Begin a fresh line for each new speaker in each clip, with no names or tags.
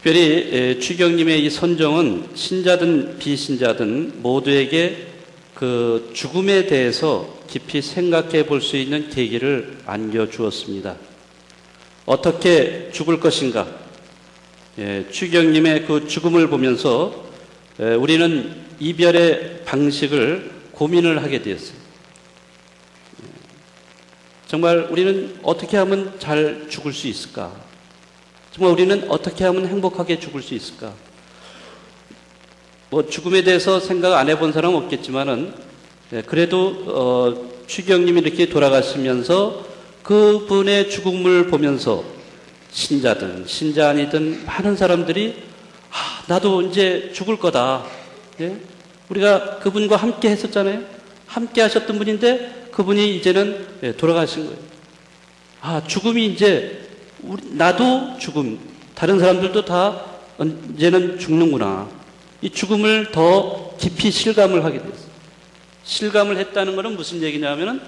특별히 추경님의 이 선정은 신자든 비신자든 모두에게 그 죽음에 대해서 깊이 생각해 볼 수 있는 계기를 안겨주었습니다. 어떻게 죽을 것인가? 추경님의 그 죽음을 보면서 우리는 이별의 방식을 고민을 하게 되었어요. 정말 우리는 어떻게 하면 잘 죽을 수 있을까? 정말 우리는 어떻게 하면 행복하게 죽을 수 있을까? 뭐 죽음에 대해서 생각 안 해본 사람은 없겠지만은 그래도 추경님이 이렇게 돌아가시면서 그분의 죽음을 보면서 신자든 신자 아니든 많은 사람들이 나도 이제 죽을 거다. 예? 우리가 그분과 함께 했었잖아요. 함께 하셨던 분인데 그분이 이제는 돌아가신 거예요. 죽음이 이제 나도 죽음, 다른 사람들도 다 이제는 죽는구나. 이 죽음을 더 깊이 실감을 하게 됐어요. 실감을 했다는 것은 무슨 얘기냐면은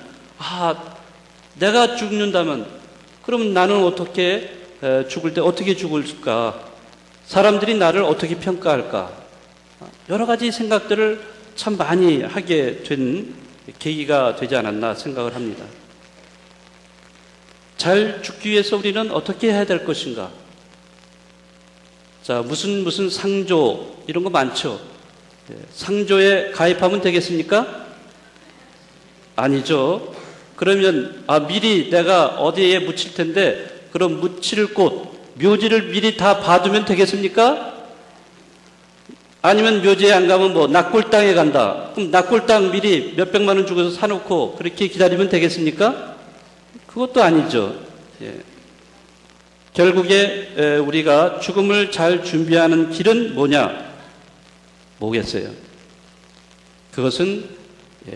내가 죽는다면 그럼 나는 어떻게 죽을 때 어떻게 죽을까? 사람들이 나를 어떻게 평가할까? 여러 가지 생각들을 참 많이 하게 된 계기가 되지 않았나 생각을 합니다. 잘 죽기 위해서 우리는 어떻게 해야 될 것인가? 자, 무슨 상조 이런 거 많죠. 상조에 가입하면 되겠습니까? 아니죠. 그러면 미리 내가 어디에 묻힐 텐데 그럼 묻힐 곳 묘지를 미리 다 봐두면 되겠습니까? 아니면 묘지에 안 가면 뭐 낙골당에 간다. 그럼 낙골당 미리 몇백만 원 주고서 사놓고 그렇게 기다리면 되겠습니까? 그것도 아니죠. 결국에 우리가 죽음을 잘 준비하는 길은 뭐겠어요? 그것은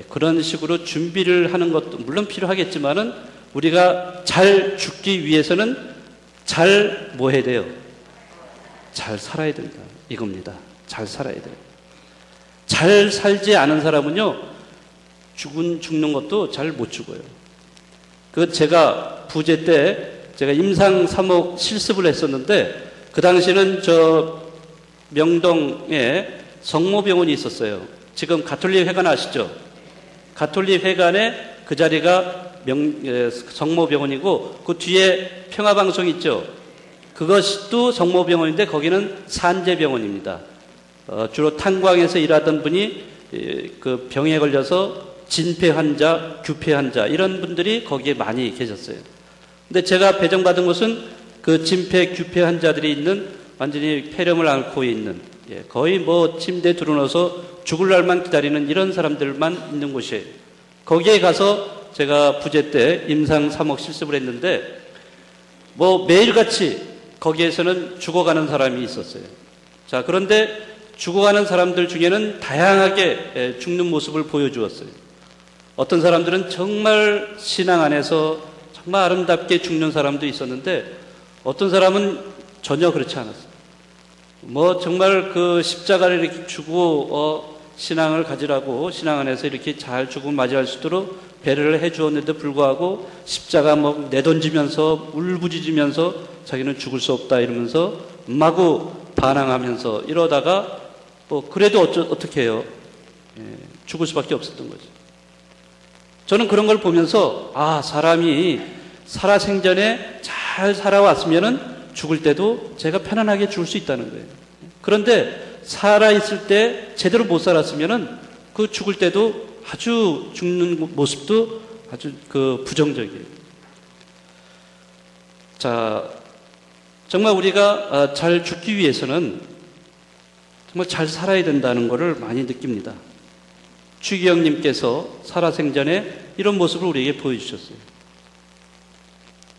그런 식으로 준비를 하는 것도 물론 필요하겠지만은 우리가 잘 죽기 위해서는 잘 뭐 해야 돼요? 잘 살아야 된다. 이겁니다. 잘 살아야 돼요. 잘 살지 않은 사람은요, 죽는 것도 잘 못 죽어요. 제가 부재 때 제가 임상 3억 실습을 했었는데 그 당시는 저 명동에 성모병원이 있었어요. 지금 가톨릭 회관 아시죠? 가톨릭 회관에 그 자리가 성모병원이고 그 뒤에 평화방송 있죠? 그것도 성모병원인데 거기는 산재병원입니다. 주로 탄광에서 일하던 분이 그 병에 걸려서 진폐 환자, 규폐 환자 이런 분들이 거기에 많이 계셨어요. 근데 제가 배정받은 곳은 그 진폐, 규폐 환자들이 있는 완전히 폐렴을 앓고 있는 거의 뭐 침대에 들어넣어서 죽을 날만 기다리는 이런 사람들만 있는 곳이에요. 거기에 가서 제가 부재 때 임상 3억 실습을 했는데 뭐 매일같이 거기에서는 죽어가는 사람이 있었어요. 자, 그런데 죽어가는 사람들 중에는 다양하게 죽는 모습을 보여주었어요. 어떤 사람들은 정말 신앙 안에서 정말 아름답게 죽는 사람도 있었는데 어떤 사람은 전혀 그렇지 않았어요. 뭐 정말 그 십자가를 이렇게 주고 신앙을 가지라고 신앙 안에서 이렇게 잘 죽음을 맞이할 수 있도록 배려를 해 주었는데 불구하고 십자가 뭐 내던지면서 울부짖으면서 자기는 죽을 수 없다 이러면서 마구 반항하면서 이러다가 그래도 어떻게 해요? 죽을 수밖에 없었던 거죠. 저는 그런 걸 보면서 사람이 살아생전에 잘 살아왔으면은 죽을 때도 제가 편안하게 죽을 수 있다는 거예요. 그런데 살아있을 때 제대로 못 살았으면은 그 죽을 때도 아주 죽는 모습도 아주 부정적이에요. 자, 정말 우리가 잘 죽기 위해서는 정말 잘 살아야 된다는 것을 많이 느낍니다. 추기영님께서 살아생전에 이런 모습을 우리에게 보여주셨어요.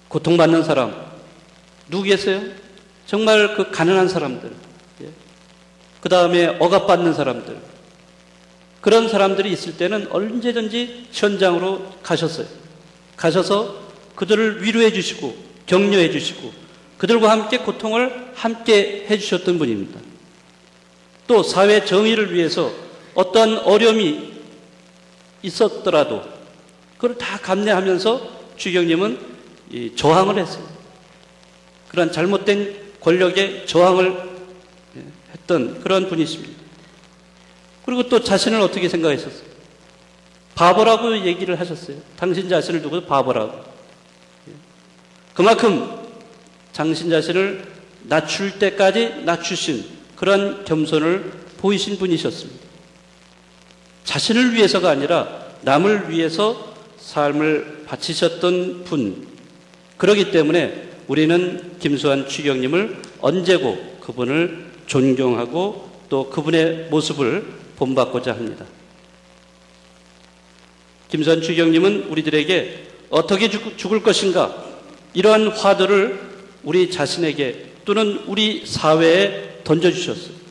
고통받는 사람 누구 계세요? 정말 그 가난한 사람들, 그 다음에 억압받는 사람들, 그런 사람들이 있을 때는 언제든지 현장으로 가셨어요. 가셔서 그들을 위로해 주시고 격려해 주시고 그들과 함께 고통을 함께 해 주셨던 분입니다. 또 사회 정의를 위해서 어떠한 어려움이 있었더라도 그걸 다 감내하면서 추경님은 저항을 했어요. 그런 잘못된 권력에 저항을 했던 그런 분이십니다. 그리고 또 자신을 어떻게 생각했었어요? 바보라고 얘기를 하셨어요. 당신 자신을 두고 바보라고. 그만큼 당신 자신을 낮출 때까지 낮추신 그런 겸손을 보이신 분이셨습니다. 자신을 위해서가 아니라 남을 위해서 삶을 바치셨던 분. 그렇기 때문에 우리는 김수환 추경님을 언제고 그분을 존경하고 또 그분의 모습을 본받고자 합니다. 김수환 추경님은 우리들에게 어떻게 죽을 것인가 이러한 화두를 우리 자신에게 또는 우리 사회에 던져주셨어요.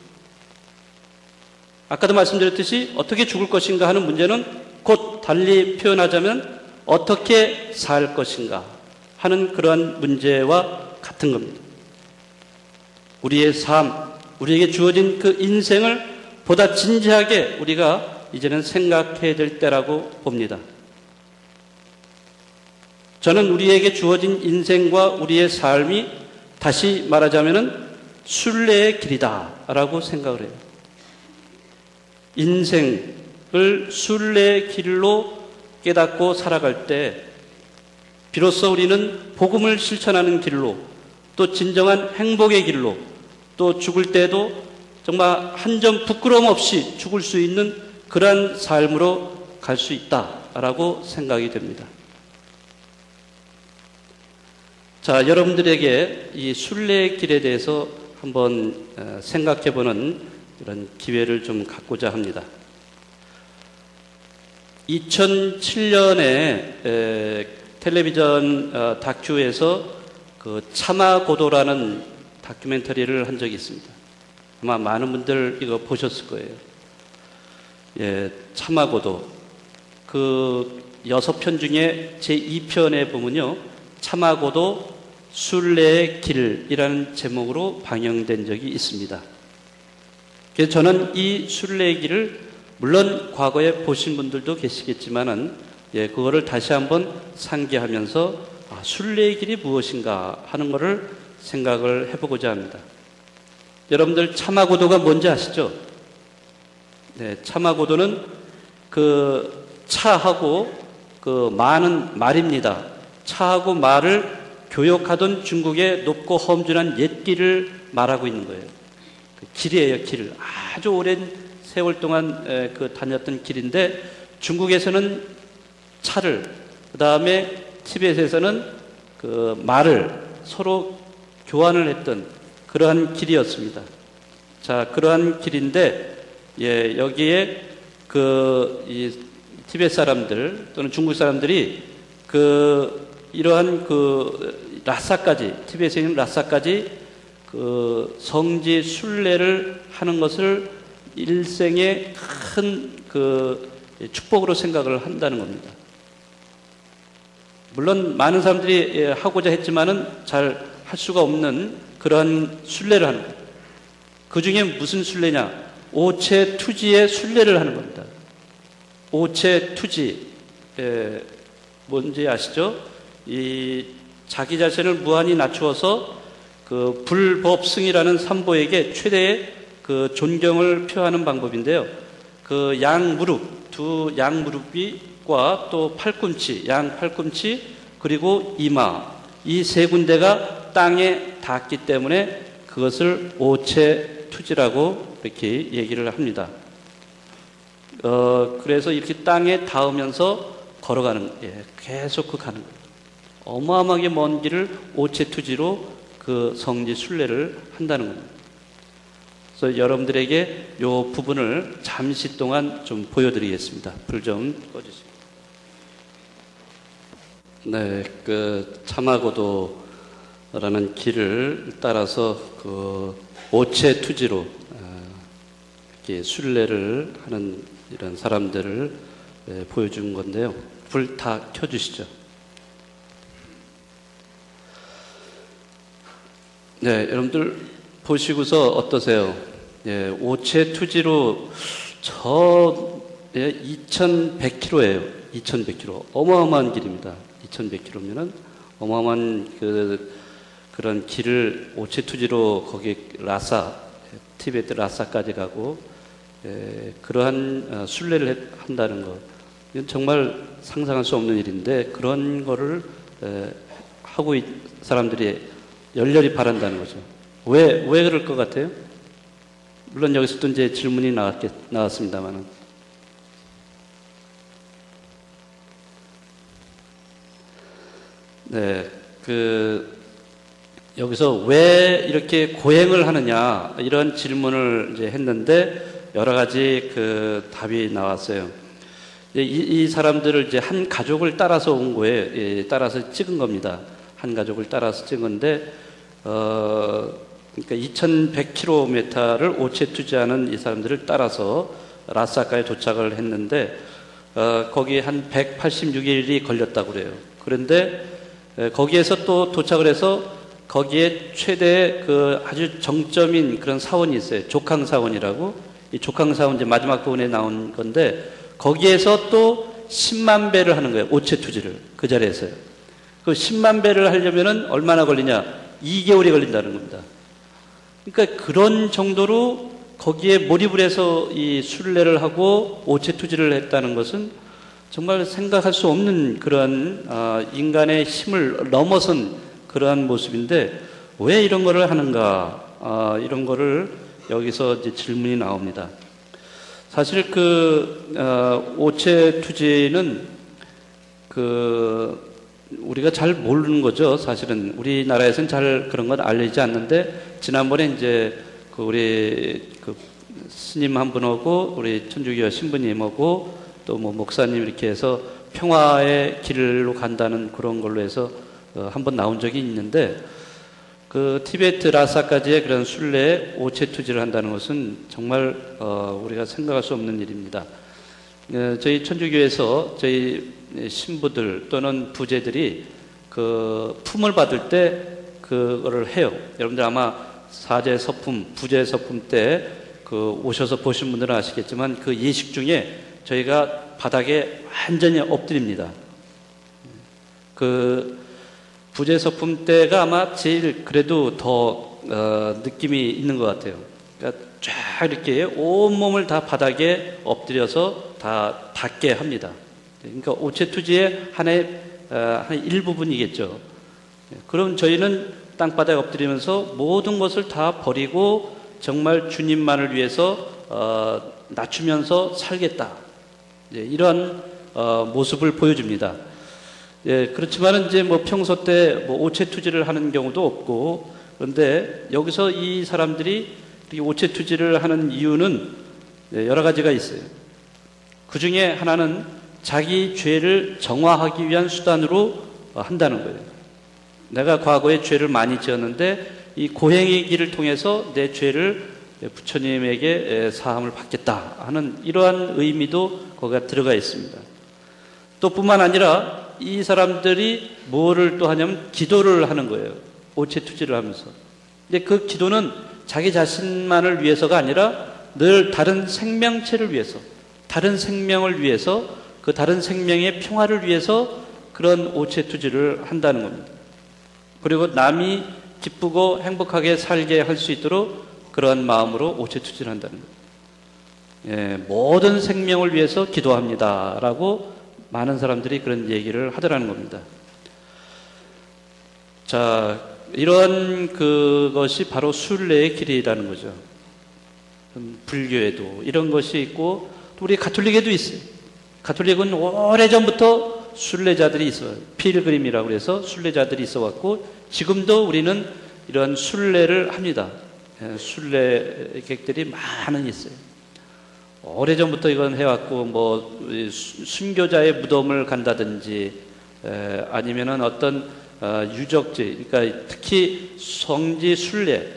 아까도 말씀드렸듯이 어떻게 죽을 것인가 하는 문제는 곧 달리 표현하자면 어떻게 살 것인가 하는 그러한 문제와 같은 겁니다. 우리의 삶, 우리에게 주어진 그 인생을 보다 진지하게 우리가 이제는 생각해야 될 때라고 봅니다. 저는 우리에게 주어진 인생과 우리의 삶이 다시 말하자면 순례의 길이다라고 생각을 해요. 인생을 순례의 길로 깨닫고 살아갈 때 비로소 우리는 복음을 실천하는 길로 또 진정한 행복의 길로 또 죽을 때도 정말 한 점 부끄러움 없이 죽을 수 있는 그러한 삶으로 갈 수 있다라고 생각이 됩니다. 자, 여러분들에게 이 순례의 길에 대해서 한번 생각해보는 이런 기회를 좀 갖고자 합니다. 2007년에 텔레비전 다큐에서 그 차마고도라는 다큐멘터리를 한 적이 있습니다. 아마 많은 분들 이거 보셨을 거예요. 예, 차마고도. 그 6편 중에 제2편에 보면요. 차마고도 순례의 길이라는 제목으로 방영된 적이 있습니다. 그래서 저는 이 순례의 길을 물론 과거에 보신 분들도 계시겠지만은 예, 그거를 다시 한번 상기하면서 순례의 길이 무엇인가 하는 것을 생각을 해보고자 합니다. 여러분들 차마고도가 뭔지 아시죠? 네, 차마고도는 그 차하고 그 마는 말입니다. 차하고 말을 교역하던 중국의 높고 험준한 옛길을 말하고 있는 거예요. 그 길이에요, 길. 아주 오랜 세월 동안 그 다녔던 길인데 중국에서는 차를, 그 다음에 티벳에서는 그 말을 서로 교환을 했던 그러한 길이었습니다. 자, 그러한 길인데, 예, 여기에 이 티벳 사람들 또는 중국 사람들이 이러한 라사까지, 티벳에 있는 라사까지 그 성지 순례를 하는 것을 일생의 큰 축복으로 생각을 한다는 겁니다. 물론 많은 사람들이 하고자 했지만은 잘 할 수가 없는 그러한 순례를 하는 거예요. 그 중에 무슨 순례냐? 오체투지의 순례를 하는 겁니다. 오체투지, 뭔지 아시죠? 자기 자신을 무한히 낮추어서 그 불법승이라는 삼보에게 최대의 그 존경을 표하는 방법인데요. 그 두 양무릎과 또 팔꿈치, 양 팔꿈치, 그리고 이마, 이 세 군데가 땅에 닿기 때문에 그것을 오체투지라고 이렇게 얘기를 합니다. 그래서 이렇게 땅에 닿으면서 걸어가는, 계속 가는 거예요. 어마어마하게 먼 길을 오체투지로 그 성지 순례를 한다는 겁니다. 그래서 여러분들에게 이 부분을 잠시 동안 좀 보여드리겠습니다. 불 좀 꺼주시고. 네, 차마고도라는 길을 따라서 오체투지로 이렇게 순례를 하는 이런 사람들을 보여준 건데요. 불 다 켜주시죠. 네, 여러분들 보시고서 어떠세요? 예, 오체투지로 2100km예요. 2100km. 어마어마한 길입니다. 2100km면은 어마어마한 그런 길을 오체투지로 거기 라사 티베트 라사까지 가고 그러한 순례를 한다는 것, 이건 정말 상상할 수 없는 일인데 그런 거를 하고 사람들이 열렬히 바란다는 거죠. 왜 그럴 것 같아요? 물론 여기서도 이제 질문이 나왔습니다만은. 네, 여기서 왜 이렇게 고행을 하느냐, 이런 질문을 이제 했는데, 여러 가지 답이 나왔어요. 이 사람들을 이제 한 가족을 따라서 온 거예요. 따라서 찍은 겁니다. 한 가족을 따라서 찍은 건데, 그러니까 2100km를 오체투지하는 이 사람들을 따라서 라사카에 도착을 했는데, 거기 한 186일이 걸렸다고 그래요. 그런데, 거기에서 또 도착을 해서 거기에 최대 아주 정점인 그런 사원이 있어요. 족항사원이라고. 이 족항사원 이제 마지막 부분에 나온 건데, 거기에서 또 10만 배를 하는 거예요. 오체투지를. 그 자리에서요. 그 10만 배를 하려면은 얼마나 걸리냐? 2개월이 걸린다는 겁니다. 그러니까 그런 정도로 거기에 몰입을 해서 이 순례를 하고 오체투지를 했다는 것은 정말 생각할 수 없는 그런 인간의 힘을 넘어선 그러한 모습인데 왜 이런 거를 하는가, 이런 거를 여기서 이제 질문이 나옵니다. 사실 오체투지는 우리가 잘 모르는 거죠. 사실은 우리나라에서는 잘 그런 건 알려지지 않는데, 지난번에 이제 우리 스님 한 분하고 우리 천주교 신부님하고 또 목사님 이렇게 해서 평화의 길로 간다는 그런 걸로 해서 한번 나온 적이 있는데, 티베트 라사까지의 그런 순례에 오체투지를 한다는 것은 정말 우리가 생각할 수 없는 일입니다. 저희 천주교에서 저희 신부들 또는 부제들이 품을 받을 때 그거를 해요. 여러분들 아마 사제 서품, 부제 서품 때 오셔서 보신 분들은 아시겠지만 그 예식 중에 저희가 바닥에 완전히 엎드립니다. 부제 서품 때가 아마 제일 그래도 더 느낌이 있는 것 같아요. 그러니까 쫙 이렇게 온몸을 다 바닥에 엎드려서 다 닿게 합니다. 그러니까 오체투지의 한 일부분이겠죠. 그럼 저희는 땅바닥에 엎드리면서 모든 것을 다 버리고 정말 주님만을 위해서 낮추면서 살겠다. 이런 모습을 보여줍니다. 그렇지만은 이제 평소 때 오체투지를 하는 경우도 없고, 그런데 여기서 이 사람들이 오체투지를 하는 이유는 여러 가지가 있어요. 그 중에 하나는 자기 죄를 정화하기 위한 수단으로 한다는 거예요. 내가 과거에 죄를 많이 지었는데 이 고행의 길을 통해서 내 죄를 부처님에게 사함을 받겠다 하는 이러한 의미도 거기가 들어가 있습니다. 또 뿐만 아니라 이 사람들이 뭐를 또 하냐면 기도를 하는 거예요. 오체투지를 하면서. 근데 그 기도는 자기 자신만을 위해서가 아니라 늘 다른 생명체를 위해서, 다른 생명을 위해서, 그 다른 생명의 평화를 위해서 그런 오체투지를 한다는 겁니다. 그리고 남이 기쁘고 행복하게 살게 할 수 있도록 그러한 마음으로 오체투지를 한다는 거예요. 모든 생명을 위해서 기도합니다 라고 많은 사람들이 그런 얘기를 하더라는 겁니다. 자, 이런 그것이 바로 순례의 길이라는 거죠. 불교에도 이런 것이 있고 또 우리 가톨릭에도 있어요. 가톨릭은 오래전부터 순례자들이 있어요. 필그림이라고 해서 순례자들이 있어왔고 지금도 우리는 이런 순례를 합니다. 순례객들이 많은 있어요. 오래전부터 이건 해왔고 순교자의 무덤을 간다든지 아니면은 어떤 유적지, 그러니까 특히 성지를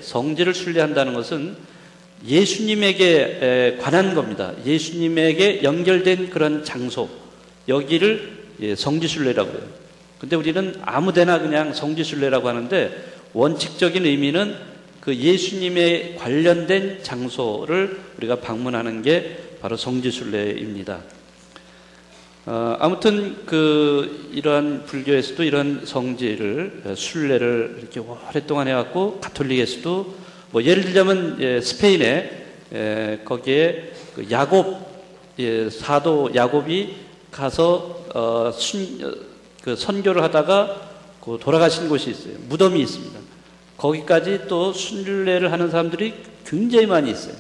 순례한다는 것은 예수님에게 관한 겁니다. 예수님에게 연결된 그런 장소, 여기를 성지순례라고 해요. 근데 우리는 아무데나 그냥 성지순례라고 하는데 원칙적인 의미는 그 예수님에 관련된 장소를 우리가 방문하는 게 바로 성지순례입니다. 아무튼 이러한 불교에서도 이런 성지를 순례를 이렇게 오랫동안 해왔고 가톨릭에서도 뭐 예를 들자면 스페인에 거기에 그 야곱 사도 야곱이 가서 그 선교를 하다가 그 돌아가신 곳이 있어요. 무덤이 있습니다. 거기까지 또 순례를 하는 사람들이 굉장히 많이 있어요.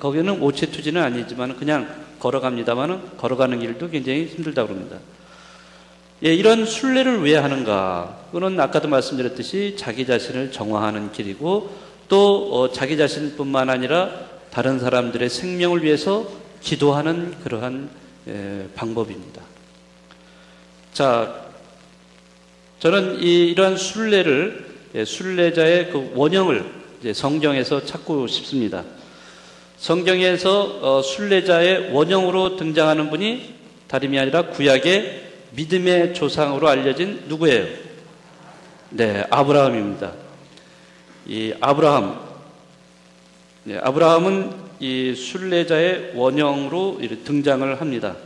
거기는 오체투지는 아니지만 그냥 걸어갑니다만 걸어가는 길도 굉장히 힘들다고 합니다. 이런 순례를 왜 하는가? 그거는 아까도 말씀드렸듯이 자기 자신을 정화하는 길이고 또 자기 자신뿐만 아니라 다른 사람들의 생명을 위해서 기도하는 그러한 방법입니다. 자, 저는 이러한 순례를 순례자의 그 원형을 이제 성경에서 찾고 싶습니다. 성경에서 순례자의 원형으로 등장하는 분이 다름이 아니라 구약의 믿음의 조상으로 알려진 누구예요? 네, 아브라함입니다. 이 아브라함은 이 순례자의 원형으로 등장을 합니다.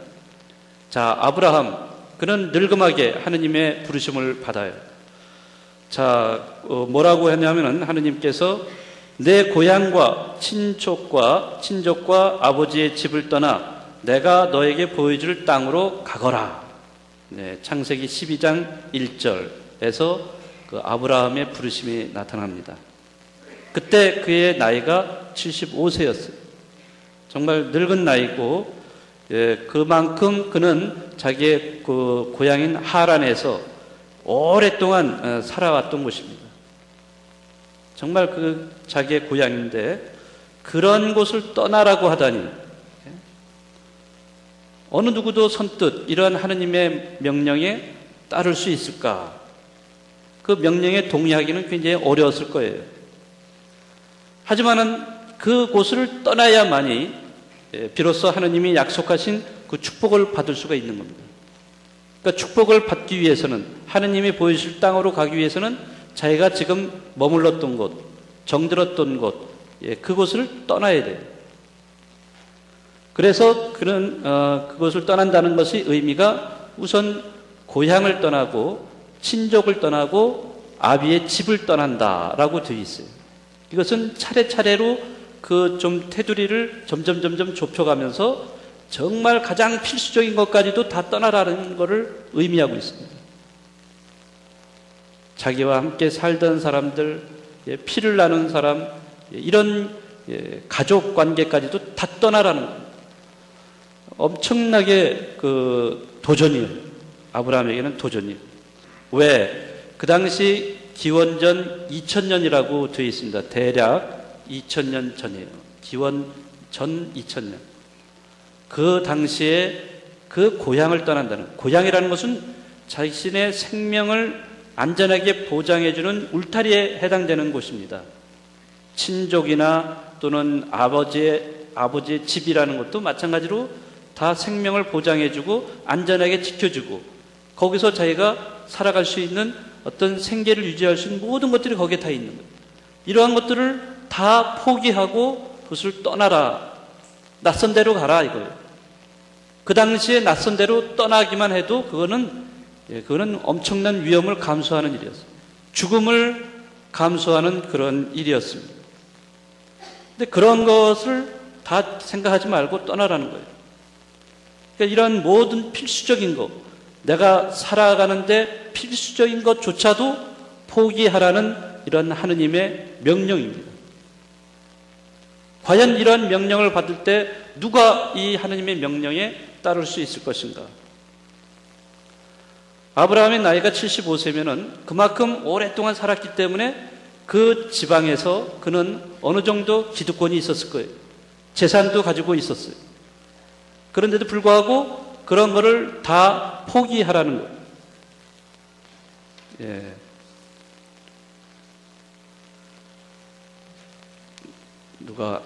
자, 아브라함, 그는 늙음하게 하느님의 부르심을 받아요. 자, 뭐라고 했냐면은 하느님께서 내 고향과 친족과 아버지의 집을 떠나 내가 너에게 보여줄 땅으로 가거라. 네, 창세기 12장 1절에서 그 아브라함의 부르심이 나타납니다. 그때 그의 나이가 75세였어요. 정말 늙은 나이고, 그만큼 그는 자기의 그 고향인 하란에서 오랫동안 살아왔던 곳입니다. 정말 그 자기의 고향인데 그런 곳을 떠나라고 하다니 어느 누구도 선뜻 이러한 하느님의 명령에 따를 수 있을까? 그 명령에 동의하기는 굉장히 어려웠을 거예요. 하지만은 그 곳을 떠나야만이 비로소 하느님이 약속하신 그 축복을 받을 수가 있는 겁니다. 그러니까 축복을 받기 위해서는 하느님이 보여주실 땅으로 가기 위해서는 자기가 지금 머물렀던 곳, 정들었던 곳, 그곳을 떠나야 돼요. 그래서 그는 그곳을 떠난다는 것이 의미가 우선 고향을 떠나고 친족을 떠나고 아비의 집을 떠난다라고 되어 있어요. 이것은 차례차례로 그 좀 테두리를 점점 좁혀가면서 정말 가장 필수적인 것까지도 다 떠나라는 것을 의미하고 있습니다. 자기와 함께 살던 사람들, 피를 나눈 사람, 이런 가족 관계까지도 다 떠나라는 겁니다. 엄청나게 그 도전이에요. 아브라함에게는 도전이에요. 왜? 그 당시 기원전 2000년이라고 되어 있습니다. 대략 2000년 전이에요. 기원 전 2000년. 그 당시에 그 고향을 떠난다는, 고향이라는 것은 자신의 생명을 안전하게 보장해주는 울타리에 해당되는 곳입니다. 친족이나 또는 아버지의 집이라는 것도 마찬가지로 다 생명을 보장해주고 안전하게 지켜주고 거기서 자기가 살아갈 수 있는 어떤 생계를 유지할 수 있는 모든 것들이 거기에 다 있는 거예요. 이러한 것들을 다 포기하고 그것을 떠나라. 낯선 데로 가라 이거예요. 그 당시에 낯선 데로 떠나기만 해도 그거는 엄청난 위험을 감수하는 일이었어요. 죽음을 감수하는 그런 일이었습니다. 근데 그런 것을 다 생각하지 말고 떠나라는 거예요. 그러니까 이런 모든 필수적인 것, 내가 살아가는데 필수적인 것조차도 포기하라는 이런 하느님의 명령입니다. 과연 이런 명령을 받을 때 누가 이 하느님의 명령에 따를 수 있을 것인가? 아브라함의 나이가 75세면은 그만큼 오랫동안 살았기 때문에 그 지방에서 그는 어느 정도 기득권이 있었을 거예요. 재산도 가지고 있었어요. 그런데도 불구하고 그런 거를 다 포기하라는 거예요. 예. 누가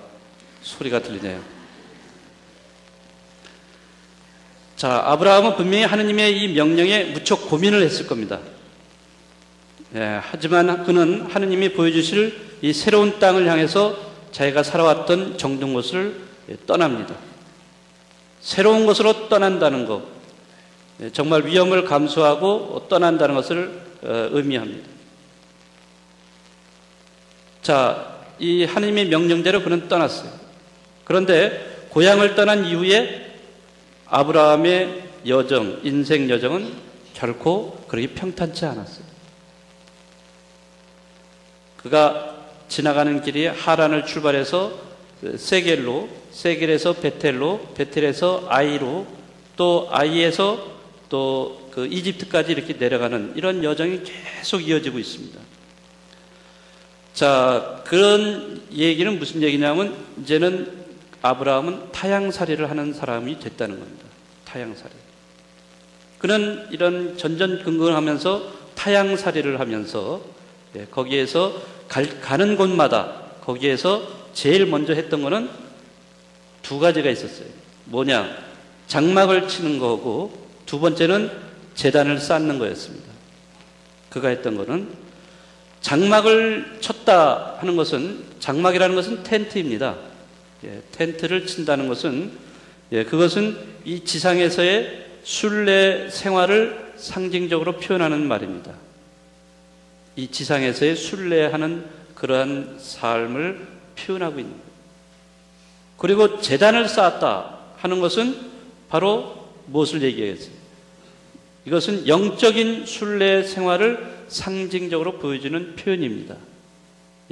소리가 들리네요. 자, 아브라함은 분명히 하느님의 이 명령에 무척 고민을 했을 겁니다. 예, 하지만 그는 하느님이 보여주실 이 새로운 땅을 향해서 자기가 살아왔던 정든 곳을 떠납니다. 새로운 곳으로 떠난다는 것, 정말 위험을 감수하고 떠난다는 것을 의미합니다. 자, 이 하나님의 명령대로 그는 떠났어요. 그런데 고향을 떠난 이후에 아브라함의 여정, 인생 여정은 결코 그렇게 평탄치 않았어요. 그가 지나가는 길이 하란을 출발해서 세겔로, 세겔에서 베텔로, 베텔에서 아이로, 또 아이에서 또 그 이집트까지 이렇게 내려가는 이런 여정이 계속 이어지고 있습니다. 자, 그런 얘기는 무슨 얘기냐면 이제는 아브라함은 타향살이를 하는 사람이 됐다는 겁니다. 타향살이. 그는 이런 전전긍긍하면서 타향살이를 하면서 거기에서 가는 곳마다 거기에서 제일 먼저 했던 거는 두 가지가 있었어요. 뭐냐? 장막을 치는 거고 두 번째는 제단을 쌓는 거였습니다. 그가 했던 거는 장막을 쳤다 하는 것은, 장막이라는 것은 텐트입니다. 텐트를 친다는 것은, 그것은 이 지상에서의 순례 생활을 상징적으로 표현하는 말입니다. 이 지상에서의 순례하는 그러한 삶을 표현하고 있는 거예요. 그리고 제단을 쌓았다 하는 것은 바로 무엇을 얘기하겠어요? 이것은 영적인 순례 생활을 상징적으로 보여주는 표현입니다.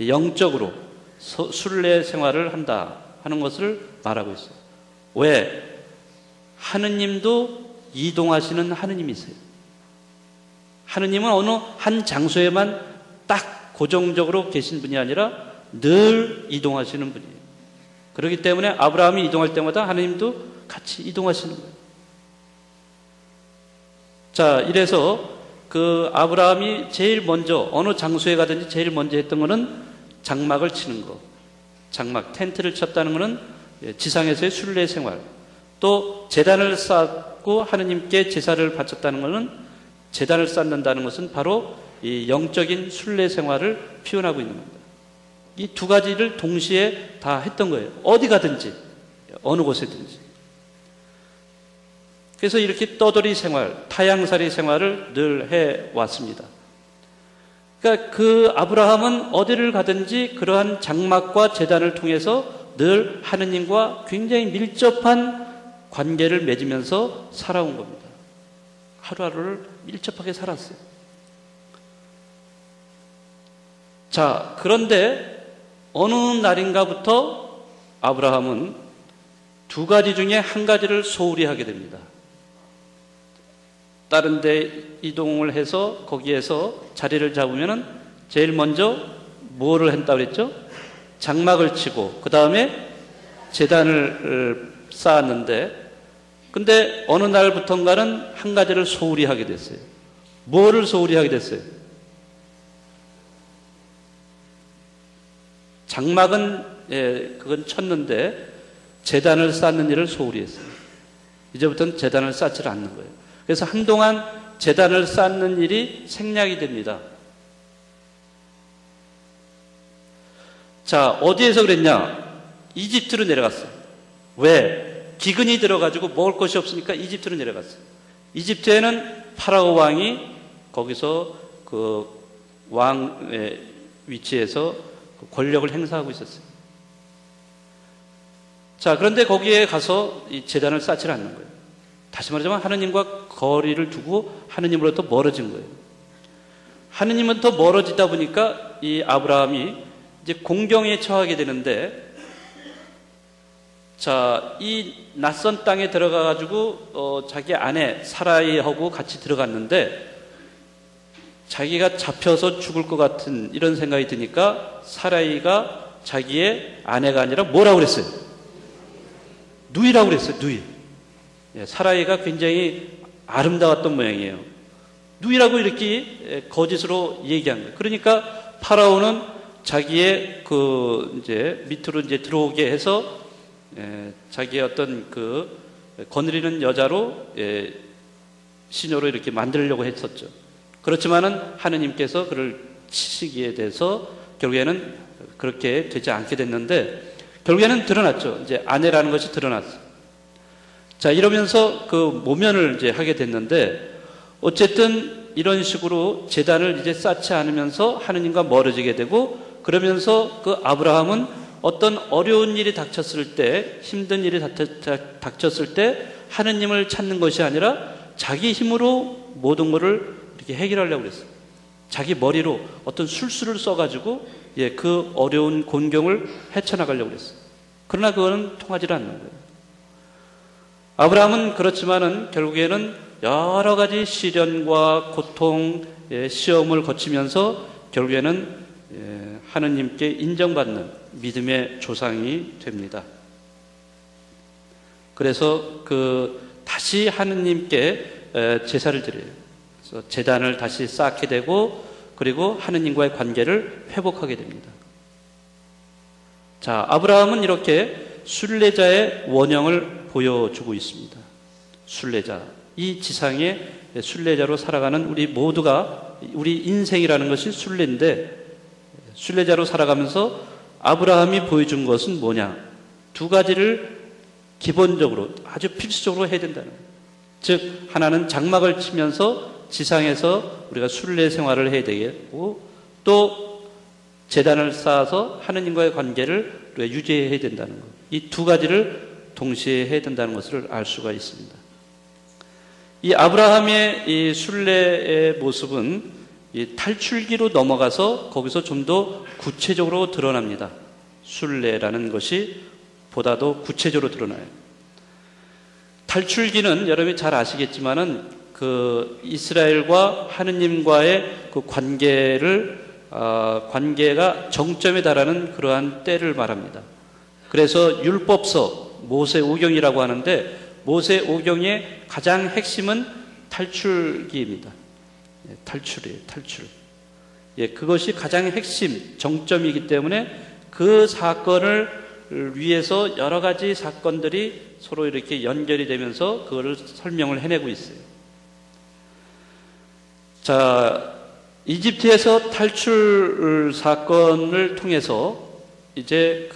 영적으로 순례 생활을 한다 하는 것을 말하고 있어요. 왜? 하느님도 이동하시는 하느님이세요. 하느님은 어느 한 장소에만 딱 고정적으로 계신 분이 아니라 늘 이동하시는 분이에요. 그렇기 때문에 아브라함이 이동할 때마다 하느님도 같이 이동하시는 거예요. 자, 이래서 그 아브라함이 제일 먼저 어느 장소에 가든지 제일 먼저 했던 거는 장막을 치는 거. 장막, 텐트를 쳤다는 거는 지상에서의 순례 생활. 또 제단을 쌓고 하느님께 제사를 바쳤다는 것은, 제단을 쌓는다는 것은 바로 이 영적인 순례 생활을 표현하고 있는 겁니다. 이 두 가지를 동시에 다 했던 거예요. 어디 가든지, 어느 곳에든지. 그래서 이렇게 떠돌이 생활, 타향살이 생활을 늘 해왔습니다. 그러니까 그 아브라함은 어디를 가든지 그러한 장막과 제단을 통해서 늘 하느님과 굉장히 밀접한 관계를 맺으면서 살아온 겁니다. 하루하루를 밀접하게 살았어요. 자, 그런데 어느 날인가부터 아브라함은 두 가지 중에 한 가지를 소홀히 하게 됩니다. 다른 데 이동을 해서 거기에서 자리를 잡으면은 제일 먼저 뭐를 한다고 그랬죠? 장막을 치고 그 다음에 제단을 쌓았는데, 근데 어느 날부턴가는 한 가지를 소홀히 하게 됐어요. 뭐를 소홀히 하게 됐어요? 장막은 그건 쳤는데 제단을 쌓는 일을 소홀히 했어요. 이제부터는 제단을 쌓지 않는 거예요. 그래서 한동안 제단을 쌓는 일이 생략이 됩니다. 자, 어디에서 그랬냐? 이집트로 내려갔어요. 왜? 기근이 들어가지고 먹을 것이 없으니까 이집트로 내려갔어요. 이집트에는 파라오 왕이 거기서 그 왕의 위치에서 권력을 행사하고 있었어요. 자, 그런데 거기에 가서 이 제단을 쌓지 않는 거예요. 다시 말하자면 하느님과 거리를 두고 하느님으로부터 멀어진 거예요. 하느님은 더 멀어지다 보니까 이 아브라함이 이제 공경에 처하게 되는데, 자, 이 낯선 땅에 들어가가지고 자기 아내 사라이하고 같이 들어갔는데 자기가 잡혀서 죽을 것 같은 이런 생각이 드니까 사라이가 자기의 아내가 아니라 뭐라고 그랬어요? 누이라고 그랬어요. 누이. 사라이가 굉장히 아름다웠던 모양이에요. 누이라고 이렇게 거짓으로 얘기한 거예요. 그러니까 파라오는 자기의 그 이제 밑으로 이제 들어오게 해서 자기의 어떤 그 거느리는 여자로 시녀로 이렇게 만들려고 했었죠. 그렇지만은 하느님께서 그를 치시기에 대해서 결국에는 그렇게 되지 않게 됐는데, 결국에는 드러났죠. 이제 아내라는 것이 드러났어요. 자, 이러면서 그 모면을 이제 하게 됐는데, 어쨌든 이런 식으로 제단을 이제 쌓지 않으면서 하느님과 멀어지게 되고, 그러면서 그 아브라함은 어떤 어려운 일이 닥쳤을 때, 힘든 일이 닥쳤을 때 하느님을 찾는 것이 아니라 자기 힘으로 모든 것을 이렇게 해결하려고 그랬어요. 자기 머리로 어떤 술수를 써가지고 그 어려운 곤경을 헤쳐나가려고 그랬어요. 그러나 그거는 통하지 않는 거예요. 아브라함은 그렇지만은 결국에는 여러 가지 시련과 고통, 시험을 거치면서 결국에는 하느님께 인정받는 믿음의 조상이 됩니다. 그래서 다시 하느님께 제사를 드려요. 그래서 제단을 다시 쌓게 되고 그리고 하느님과의 관계를 회복하게 됩니다. 자, 아브라함은 이렇게 순례자의 원형을 보여주고 있습니다. 순례자. 이 지상에 순례자로 살아가는 우리 모두가 우리 인생이라는 것이 순례인데 순례자로 살아가면서 아브라함이 보여준 것은 뭐냐? 두 가지를 기본적으로 아주 필수적으로 해야 된다는 거예요. 즉 하나는 장막을 치면서 지상에서 우리가 순례 생활을 해야 되겠고 또 제단을 쌓아서 하느님과의 관계를 우리가 유지해야 된다는 것. 이 두 가지를 동시에 해야 된다는 것을 알 수가 있습니다. 이 아브라함의 이 순례의 모습은 이 탈출기로 넘어가서 거기서 좀 더 구체적으로 드러납니다. 순례라는 것이 보다도 구체적으로 드러나요. 탈출기는 여러분이 잘 아시겠지만은 그 이스라엘과 하느님과의 그 관계가 정점에 달하는 그러한 때를 말합니다. 그래서 율법서 모세오경이라고 하는데 모세오경의 가장 핵심은 탈출기입니다. 탈출이에요, 탈출. 그것이 가장 핵심, 정점이기 때문에 그 사건을 위해서 여러 가지 사건들이 서로 이렇게 연결이 되면서 그거를 설명을 해내고 있어요. 자, 이집트에서 탈출 사건을 통해서 이제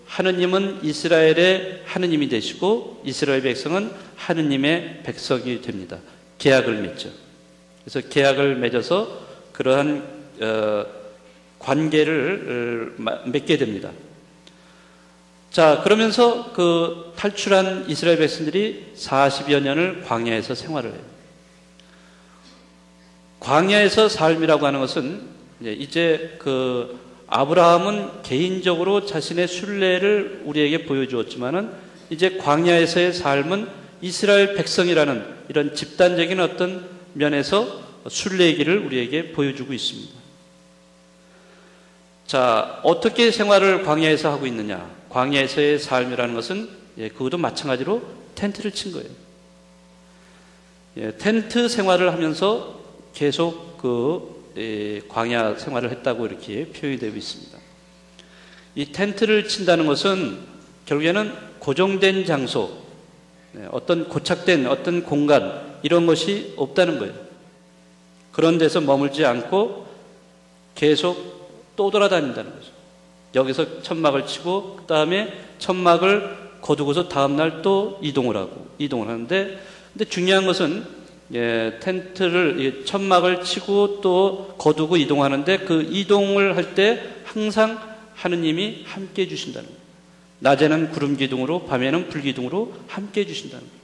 하느님은 이스라엘의 하느님이 되시고 이스라엘 백성은 하느님의 백성이 됩니다. 계약을 맺죠. 그래서 계약을 맺어서 그러한 관계를 맺게 됩니다. 자, 그러면서 그 탈출한 이스라엘 백성들이 40여 년을 광야에서 생활을 해요. 광야에서 삶이라고 하는 것은 이제 아브라함은 개인적으로 자신의 순례를 우리에게 보여주었지만은 이제 광야에서의 삶은 이스라엘 백성이라는 이런 집단적인 어떤 면에서 순례의 길을 우리에게 보여주고 있습니다. 자, 어떻게 생활을 광야에서 하고 있느냐? 광야에서의 삶이라는 것은 그것도 마찬가지로 텐트를 친 거예요. 텐트 생활을 하면서 계속 광야 생활을 했다고 이렇게 표현이 되고 있습니다. 이 텐트를 친다는 것은 결국에는 고정된 장소, 어떤 고착된 어떤 공간 이런 것이 없다는 거예요. 그런 데서 머물지 않고 계속 또 돌아다닌다는 거죠. 여기서 천막을 치고 그 다음에 천막을 거두고서 다음날 또 이동을 하는데 근데 중요한 것은 텐트를 천막을 치고 또 거두고 이동하는데 그 이동을 할 때 항상 하느님이 함께 해주신다는 거예요. 낮에는 구름 기둥으로 밤에는 불 기둥으로 함께 해주신다는 거예요.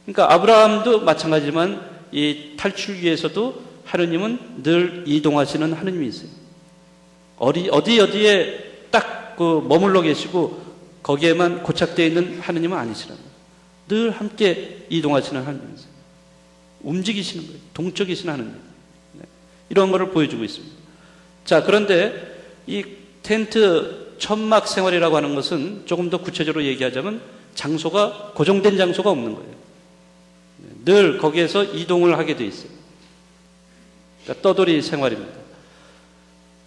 그러니까 아브라함도 마찬가지지만 이 탈출기에서도 하느님은 늘 이동하시는 하느님이 있어요. 어디에 딱 머물러 계시고 거기에만 고착되어 있는 하느님은 아니시라는 거예요. 늘 함께 이동하시는 하느님이세요. 움직이시는 거예요. 동적이신 하느님. 이런 거를 보여주고 있습니다. 자, 그런데 이 텐트 천막 생활이라고 하는 것은 조금 더 구체적으로 얘기하자면 장소가 고정된 장소가 없는 거예요. 늘 거기에서 이동을 하게 돼 있어요. 그러니까 떠돌이 생활입니다.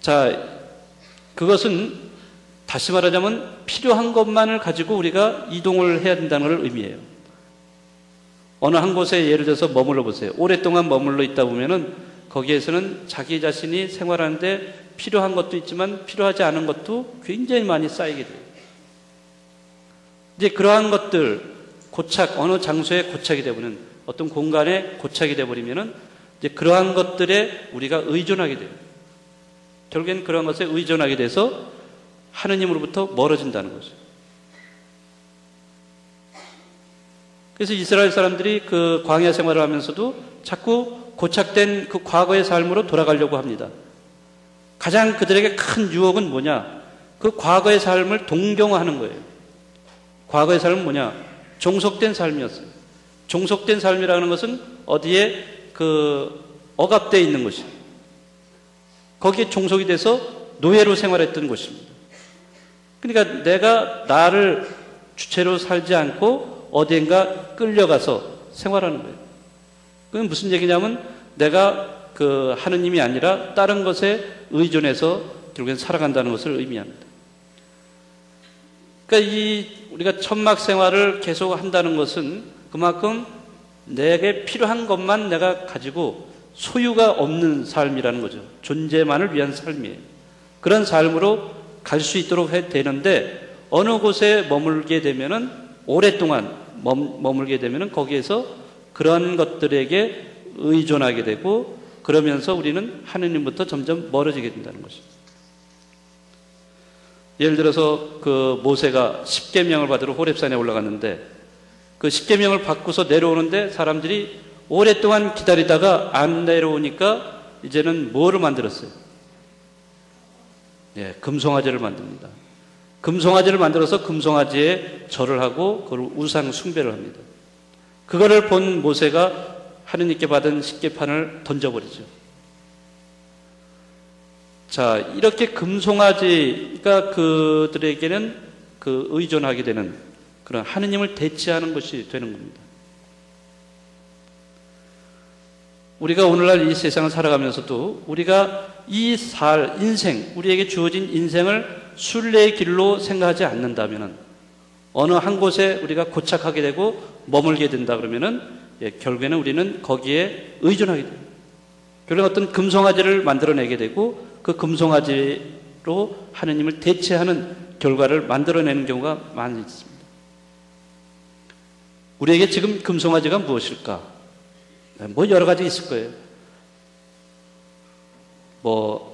자, 그것은 다시 말하자면 필요한 것만을 가지고 우리가 이동을 해야 된다는 걸 의미해요. 어느 한 곳에 예를 들어서 머물러 보세요. 오랫동안 머물러 있다 보면은 거기에서는 자기 자신이 생활하는데 필요한 것도 있지만 필요하지 않은 것도 굉장히 많이 쌓이게 돼요. 이제 그러한 것들, 어느 장소에 고착이 되버리는 어떤 공간에 고착이 되버리면은 이제 그러한 것들에 우리가 의존하게 돼요. 결국엔 그런 것에 의존하게 돼서 하느님으로부터 멀어진다는 거죠. 그래서 이스라엘 사람들이 그 광야 생활을 하면서도 자꾸 고착된 그 과거의 삶으로 돌아가려고 합니다. 가장 그들에게 큰 유혹은 뭐냐? 그 과거의 삶을 동경화하는 거예요. 과거의 삶은 뭐냐? 종속된 삶이었어요. 종속된 삶이라는 것은 어디에 억압되어 있는 것이에요. 거기에 종속이 돼서 노예로 생활했던 것입니다. 그러니까 내가 나를 주체로 살지 않고 어딘가 끌려가서 생활하는 거예요. 그건 무슨 얘기냐면 내가 그 하느님이 아니라 다른 것에 의존해서 결국엔 살아간다는 것을 의미합니다. 그러니까 우리가 천막 생활을 계속 한다는 것은 그만큼 내게 필요한 것만 내가 가지고 소유가 없는 삶이라는 거죠. 존재만을 위한 삶이에요. 그런 삶으로 갈 수 있도록 해야 되는데 어느 곳에 머물게 되면은 오랫동안 머물게 되면은 거기에서 그런 것들에게 의존하게 되고 그러면서 우리는 하느님부터 점점 멀어지게 된다는 것입니다. 예를 들어서 그 모세가 십계명을 받으러 호렙산에 올라갔는데 그 십계명을 받고서 내려오는데 사람들이 오랫동안 기다리다가 안 내려오니까 이제는 뭐를 만들었어요? 예, 금송아지를 만듭니다. 금송아지를 만들어서 금송아지에 절을 하고 그걸 우상 숭배를 합니다. 그거를 본 모세가 하느님께 받은 십계판을 던져버리죠. 자, 이렇게 금송아지가 그들에게는 그 의존하게 되는 그런 하느님을 대체하는 것이 되는 겁니다. 우리가 오늘날 이 세상을 살아가면서도 우리가 인생, 우리에게 주어진 인생을 순례의 길로 생각하지 않는다면은 어느 한 곳에 우리가 고착하게 되고 머물게 된다 그러면은 결국에는 우리는 거기에 의존하게 됩니다. 결국 어떤 금송아지를 만들어내게 되고 그 금송아지로 하느님을 대체하는 결과를 만들어내는 경우가 많이 있습니다. 우리에게 지금 금송아지가 무엇일까? 뭐 여러 가지 있을 거예요.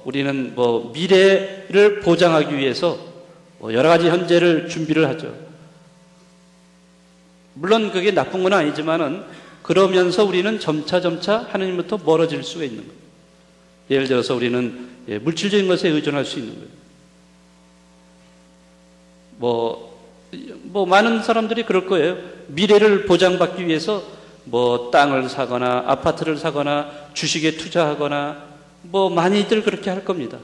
우리는 미래를 보장하기 위해서 여러 가지 현재를 준비를 하죠. 물론 그게 나쁜 건 아니지만은 그러면서 우리는 점차 하느님부터 멀어질 수가 있는 거예요. 예를 들어서 우리는 물질적인 것에 의존할 수 있는 거예요. 많은 사람들이 그럴 거예요. 미래를 보장받기 위해서 땅을 사거나 아파트를 사거나 주식에 투자하거나 많이들 그렇게 할 겁니다.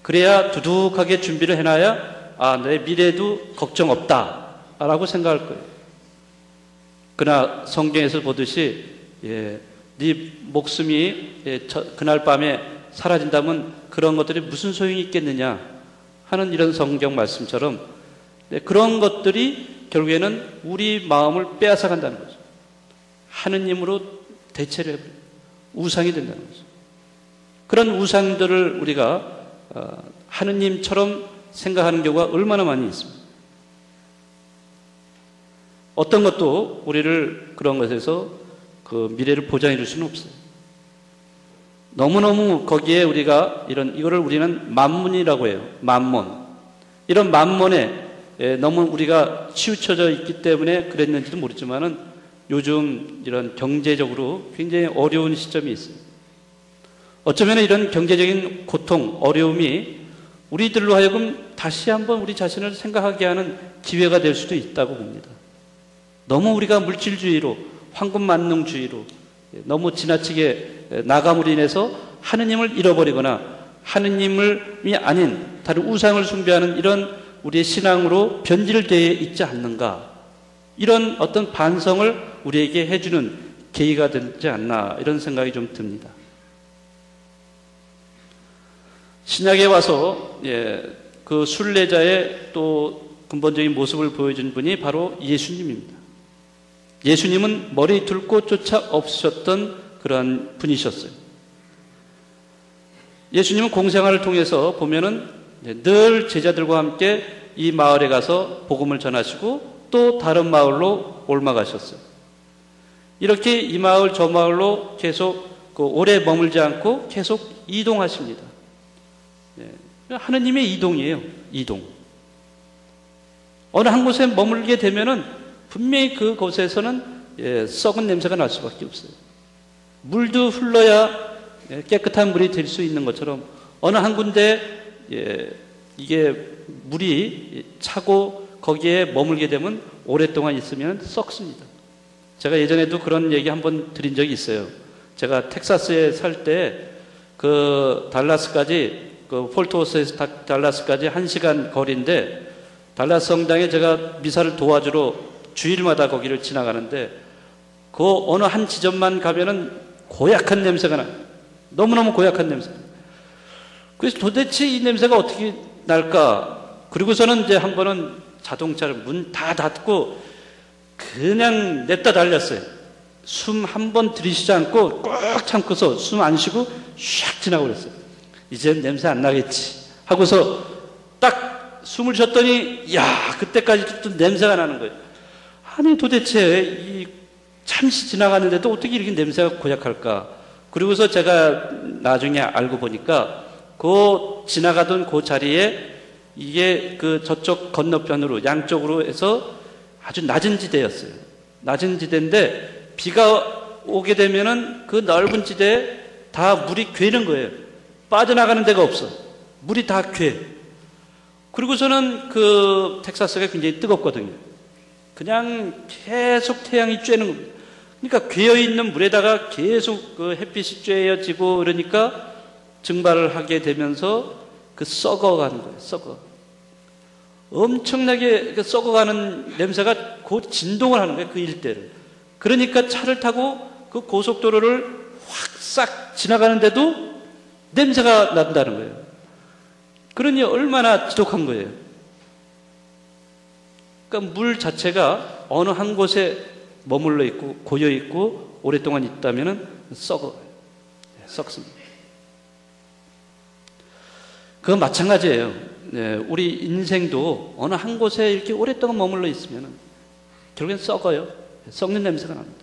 그래야 두둑하게 준비를 해놔야 내 미래도 걱정 없다라고 생각할 거예요. 그러나 성경에서 보듯이 네 목숨이 그날 밤에 사라진다면 그런 것들이 무슨 소용이 있겠느냐 하는 이런 성경 말씀처럼 그런 것들이 결국에는 우리 마음을 빼앗아간다는 거죠. 하느님으로 대체를 해버려요. 우상이 된다는 거죠. 그런 우상들을 우리가 하느님처럼 생각하는 경우가 얼마나 많이 있습니다. 어떤 것도 우리를 그런 것에서 그 미래를 보장해 줄 수는 없어요. 너무너무 거기에 우리가 이거를 우리는 만문이라고 해요. 만문. 이런 만문에 너무 우리가 치우쳐져 있기 때문에 그랬는지도 모르지만은 요즘 이런 경제적으로 굉장히 어려운 시점이 있어요. 어쩌면 이런 경제적인 고통, 어려움이 우리들로 하여금 다시 한번 우리 자신을 생각하게 하는 기회가 될 수도 있다고 봅니다. 너무 우리가 물질주의로, 황금만능주의로 너무 지나치게 나감으로 인해서 하느님을 잃어버리거나 하느님이 아닌 다른 우상을 숭배하는 이런 우리의 신앙으로 변질되어 있지 않는가. 이런 어떤 반성을 우리에게 해주는 계기가 되지 않나 이런 생각이 좀 듭니다. 신약에 와서 그 순례자의 또 근본적인 모습을 보여준 분이 바로 예수님입니다. 예수님은 머리 둘 곳조차 없으셨던 그런 분이셨어요. 예수님은 공생활을 통해서 보면은 늘 제자들과 함께 이 마을에 가서 복음을 전하시고 또 다른 마을로 옮아가셨어요. 이렇게 이 마을 저 마을로 계속 오래 머물지 않고 계속 이동하십니다. 예. 하느님의 이동이에요. 이동. 어느 한 곳에 머물게 되면은 분명히 그곳에서는 썩은 냄새가 날 수밖에 없어요. 물도 흘러야 깨끗한 물이 될 수 있는 것처럼 어느 한 군데 이게 물이 차고 거기에 머물게 되면 오랫동안 있으면 썩습니다. 제가 예전에도 그런 얘기 한번 드린 적이 있어요. 제가 텍사스에 살 때 그 달라스까지 그 폴트호스에서 달라스까지 1시간 거리인데 달라스 성당에 제가 미사를 도와주러 주일마다 거기를 지나가는데 그 어느 한 지점만 가면은 고약한 냄새가 나요. 너무너무 고약한 냄새. 그래서 도대체 이 냄새가 어떻게 날까? 그리고서는 이제 한 번은 자동차를 문 다 닫고 그냥 냅다 달렸어요. 숨 한 번 들이쉬지 않고 꽉 참고서 숨 안 쉬고 샥 지나고 그랬어요. 이제 냄새 안 나겠지 하고서 딱 숨을 쉬었더니 야 그때까지 또 냄새가 나는 거예요. 아니 도대체 이 잠시 지나갔는데도 어떻게 이렇게 냄새가 고약할까? 그리고서 제가 나중에 알고 보니까 그 지나가던 그 자리에 이게 그 저쪽 건너편으로 양쪽으로 해서 아주 낮은 지대였어요. 낮은 지대인데 비가 오게 되면은 그 넓은 지대에 다 물이 괴는 거예요. 빠져나가는 데가 없어. 물이 다 괴. 그리고서는 그 텍사스가 굉장히 뜨겁거든요. 그냥 계속 태양이 쬐는 겁니다. 그러니까 괴어있는 물에다가 계속 그 햇빛이 쬐어지고 그러니까 증발을 하게 되면서 그 썩어가는 거예요. 썩어. 엄청나게 그 썩어가는 냄새가 곧 진동을 하는 거예요. 그 일대를. 그러니까 차를 타고 그 고속도로를 확 싹 지나가는데도 냄새가 난다는 거예요. 그러니 얼마나 지독한 거예요. 그러니까 물 자체가 어느 한 곳에 머물러 있고 고여 있고 오랫동안 있다면 썩어요. 썩습니다. 그건 마찬가지예요. 우리 인생도 어느 한 곳에 이렇게 오랫동안 머물러 있으면 결국엔 썩어요. 썩는 냄새가 납니다.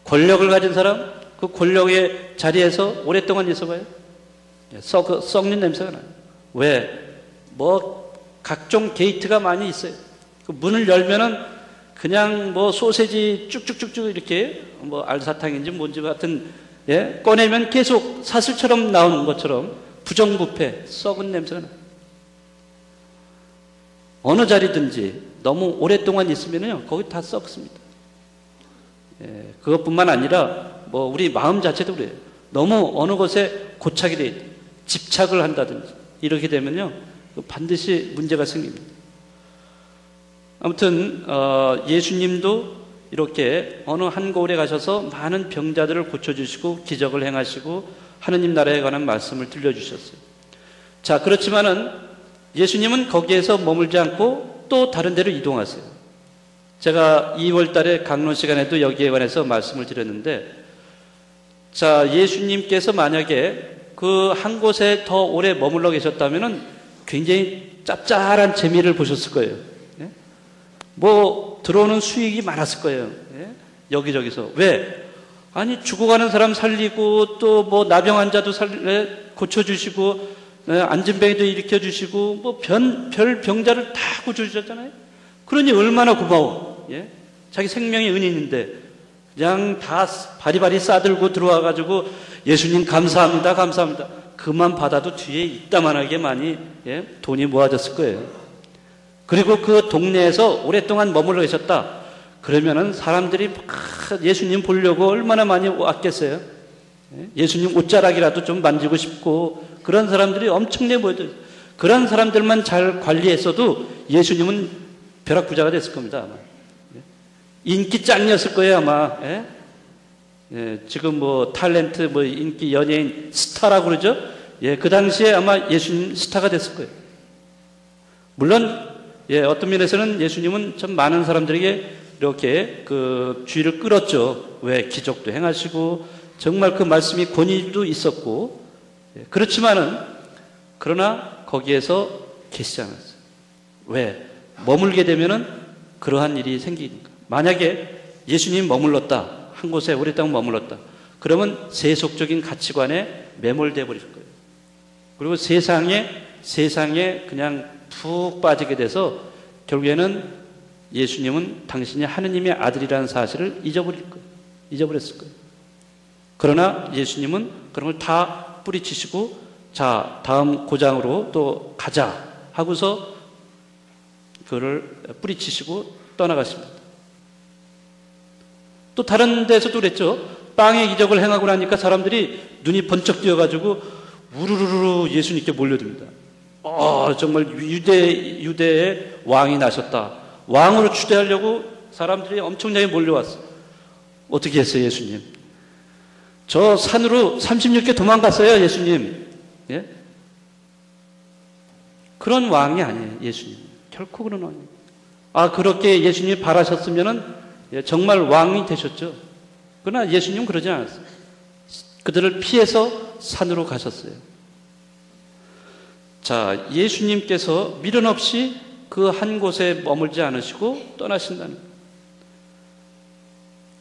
권력을 가진 사람, 그 권력의 자리에서 오랫동안 있어봐요. 썩는 냄새가 나요. 왜? 뭐 각종 게이트가 많이 있어요. 그 문을 열면은 그냥 뭐 소세지 쭉쭉쭉쭉 이렇게 뭐 알사탕인지 뭔지 같은 꺼내면 계속 사슬처럼 나오는 것처럼 부정부패, 썩은 냄새가 나요. 어느 자리든지 너무 오랫동안 있으면요 거기 다 썩습니다. 그것뿐만 아니라 뭐 우리 마음 자체도 그래요. 너무 어느 곳에 고착이 돼 있다. 집착을 한다든지 이렇게 되면요 반드시 문제가 생깁니다. 아무튼 예수님도 이렇게 어느 한 고을에 가셔서 많은 병자들을 고쳐주시고 기적을 행하시고 하느님 나라에 관한 말씀을 들려주셨어요. 자, 그렇지만은 예수님은 거기에서 머물지 않고 또 다른 데로 이동하세요. 제가 2월 달에 강론 시간에도 여기에 관해서 말씀을 드렸는데, 자, 예수님께서 만약에 그 한 곳에 더 오래 머물러 계셨다면은 굉장히 짭짤한 재미를 보셨을 거예요. 뭐 들어오는 수익이 많았을 거예요. 여기저기서. 왜? 아니 죽어가는 사람 살리고 또 뭐 나병 환자도 고쳐주시고 안진뱅이도 일으켜주시고 뭐 별 병자를 다 고쳐주셨잖아요. 그러니 얼마나 고마워. 자기 생명의 은인인데 그냥 다 바리바리 싸들고 들어와가지고 예수님 감사합니다 감사합니다 그만 받아도 뒤에 이따만하게 많이 돈이 모아졌을 거예요. 그리고 그 동네에서 오랫동안 머물러 계셨다 그러면은 사람들이 막 예수님 보려고 얼마나 많이 왔겠어요. 예수님 옷자락이라도 좀 만지고 싶고 그런 사람들이 엄청나게 모여들어요. 그런 사람들만 잘 관리했어도 예수님은 벼락부자가 됐을 겁니다. 아마. 인기 짱이었을 거예요 아마. 지금 뭐 탤런트 뭐 인기 연예인 스타라고 그러죠. 그 당시에 아마 예수님 스타가 됐을 거예요. 물론 어떤 면에서는 예수님은 참 많은 사람들에게 이렇게 그 주의를 끌었죠. 왜? 기적도 행하시고 정말 그 말씀이 권위도 있었고 그렇지만은 그러나 거기에서 계시지 않았어요. 왜? 머물게 되면은 그러한 일이 생기니까. 만약에 예수님이 머물렀다. 한 곳에 오랫동안 머물렀다. 그러면 세속적인 가치관에 매몰되어 버릴 거예요. 그리고 세상에 그냥 푹 빠지게 돼서 결국에는 예수님은 당신이 하느님의 아들이라는 사실을 잊어버렸을 거예요. 그러나 예수님은 그런 걸 다 뿌리치시고 자, 다음 고장으로 또 가자 하고서 그거를 뿌리치시고 떠나가십니다. 또 다른 데서도 그랬죠. 빵의 기적을 행하고 나니까 사람들이 눈이 번쩍 뜨여가지고 우르르르 예수님께 몰려듭니다. 정말 유대의 왕이 나셨다. 왕으로 추대하려고 사람들이 엄청나게 몰려왔어요. 어떻게 했어요, 예수님? 저 산으로 36개 도망갔어요, 예수님. 예? 그런 왕이 아니에요, 예수님. 결코 그런 왕이. 그렇게 예수님이 바라셨으면은 정말 왕이 되셨죠. 그러나 예수님은 그러지 않았어요. 그들을 피해서 산으로 가셨어요. 자, 예수님께서 미련 없이 그 한 곳에 머물지 않으시고 떠나신다는 거예요.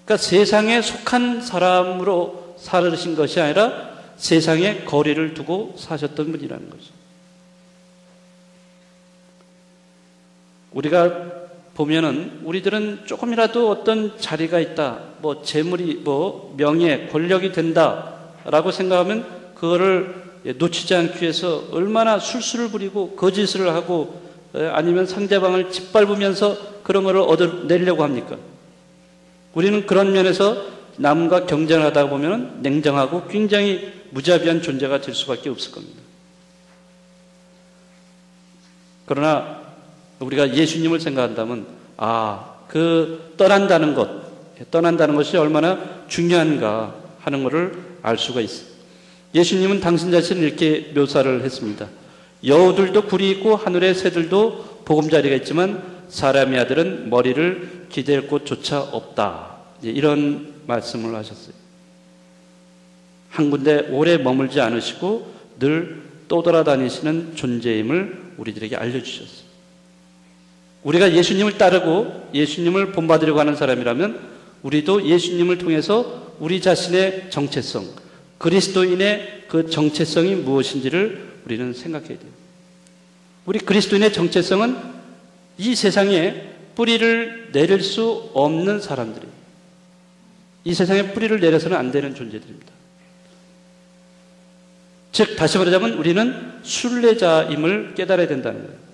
그러니까 세상에 속한 사람으로 살으신 것이 아니라 세상에 거리를 두고 사셨던 분이라는 거죠. 우리가 보면은 우리들은 조금이라도 어떤 자리가 있다, 뭐 재물이, 뭐 명예, 권력이 된다라고 생각하면 그거를 놓치지 않기 위해서 얼마나 술수를 부리고 거짓을 하고 아니면 상대방을 짓밟으면서 그런 거를 얻어내려고 합니까? 우리는 그런 면에서 남과 경쟁하다 보면 냉정하고 굉장히 무자비한 존재가 될 수밖에 없을 겁니다. 그러나 우리가 예수님을 생각한다면 그 떠난다는 것이 얼마나 중요한가 하는 것을 알 수가 있어요. 예수님은 당신 자신을 이렇게 묘사를 했습니다. 여우들도 굴이 있고 하늘의 새들도 보금자리가 있지만 사람의 아들은 머리를 기댈 곳조차 없다. 이런 말씀을 하셨어요. 한 군데 오래 머물지 않으시고 늘 떠돌아다니시는 존재임을 우리들에게 알려주셨어요. 우리가 예수님을 따르고 예수님을 본받으려고 하는 사람이라면 우리도 예수님을 통해서 우리 자신의 정체성, 그리스도인의 그 정체성이 무엇인지를 우리는 생각해야 돼요. 우리 그리스도인의 정체성은 이 세상에 뿌리를 내릴 수 없는 사람들이에요. 이 세상에 뿌리를 내려서는 안 되는 존재들입니다. 즉 다시 말하자면 우리는 순례자임을 깨달아야 된다는 거예요.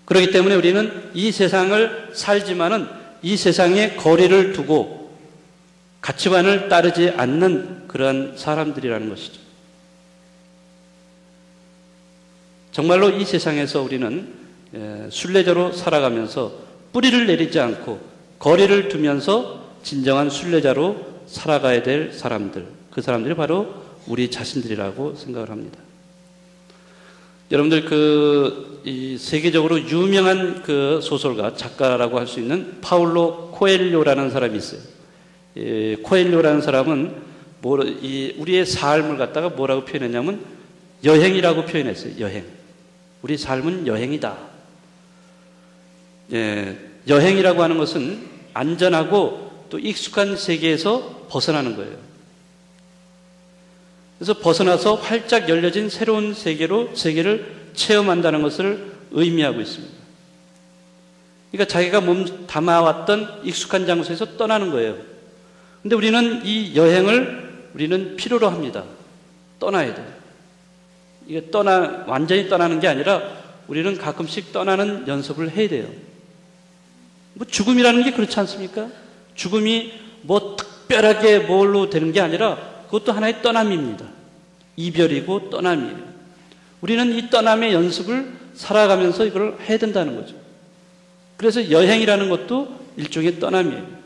그렇기 때문에 우리는 이 세상을 살지만은 이 세상에 거리를 두고 가치관을 따르지 않는 그런 사람들이라는 것이죠. 정말로 이 세상에서 우리는 순례자로 살아가면서 뿌리를 내리지 않고 거리를 두면서 진정한 순례자로 살아가야 될 사람들, 그 사람들이 바로 우리 자신들이라고 생각을 합니다. 여러분들 이 세계적으로 유명한 그 소설가, 작가라고 할 수 있는 파울로 코엘료라는 사람이 있어요. 코엘료라는 사람은 우리의 삶을 갖다가 뭐라고 표현했냐면 여행이라고 표현했어요. 여행. 우리 삶은 여행이다. 여행이라고 하는 것은 안전하고 또 익숙한 세계에서 벗어나는 거예요. 그래서 벗어나서 활짝 열려진 새로운 세계를 체험한다는 것을 의미하고 있습니다. 그러니까 자기가 몸 담아왔던 익숙한 장소에서 떠나는 거예요. 근데 우리는 이 여행을 우리는 필요로 합니다. 떠나야 돼요. 이게 완전히 떠나는 게 아니라 우리는 가끔씩 떠나는 연습을 해야 돼요. 뭐 죽음이라는 게 그렇지 않습니까? 죽음이 뭐 특별하게 뭘로 되는 게 아니라 그것도 하나의 떠남입니다. 이별이고 떠남이에요. 우리는 이 떠남의 연습을 살아가면서 이걸 해야 된다는 거죠. 그래서 여행이라는 것도 일종의 떠남이에요.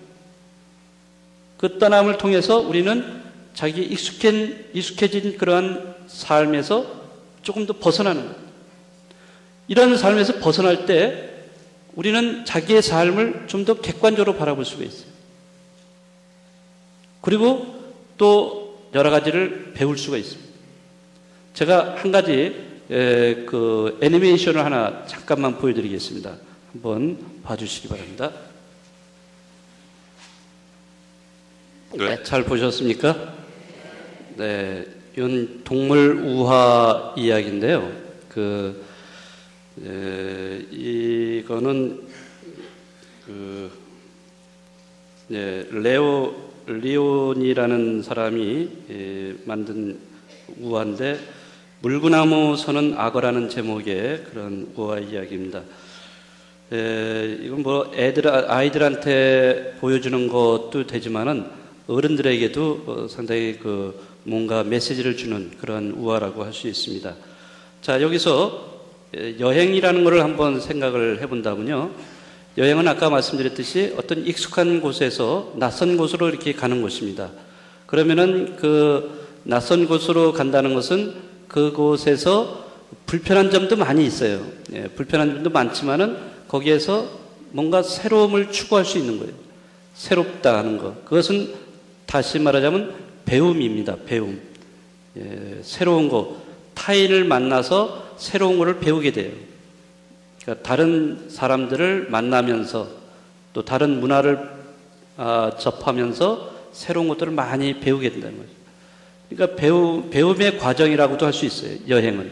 그 떠남을 통해서 우리는 자기 익숙해진 그러한 삶에서 조금 더 벗어나는 거예요. 이런 삶에서 벗어날 때 우리는 자기의 삶을 좀 더 객관적으로 바라볼 수가 있어요. 그리고 또 여러 가지를 배울 수가 있습니다. 제가 한 가지 그 애니메이션을 하나 잠깐만 보여드리겠습니다. 한번 봐주시기 바랍니다. 네, 잘 보셨습니까? 네, 이건 동물 우화 이야기인데요. 이거는 리온이라는 사람이 만든 우화인데, 물구나무 서는 악어라는 제목의 그런 우화 이야기입니다. 이건 뭐 아이들한테 보여주는 것도 되지만은 어른들에게도 상당히 뭔가 메시지를 주는 그런 우화라고 할 수 있습니다. 자, 여기서 여행이라는 것을 한번 생각을 해본다면요. 여행은 아까 말씀드렸듯이 어떤 익숙한 곳에서 낯선 곳으로 이렇게 가는 것입니다. 그러면은 그 낯선 곳으로 간다는 것은 그곳에서 불편한 점도 많이 있어요. 불편한 점도 많지만은 거기에서 뭔가 새로움을 추구할 수 있는 거예요. 새롭다 하는 것. 그것은 다시 말하자면 배움입니다. 배움. 새로운 것. 타인을 만나서 새로운 것을 배우게 돼요. 그러니까 다른 사람들을 만나면서 또 다른 문화를 접하면서 새로운 것들을 많이 배우게 된다는 거죠. 그러니까 배움의 과정이라고도 할 수 있어요. 여행은.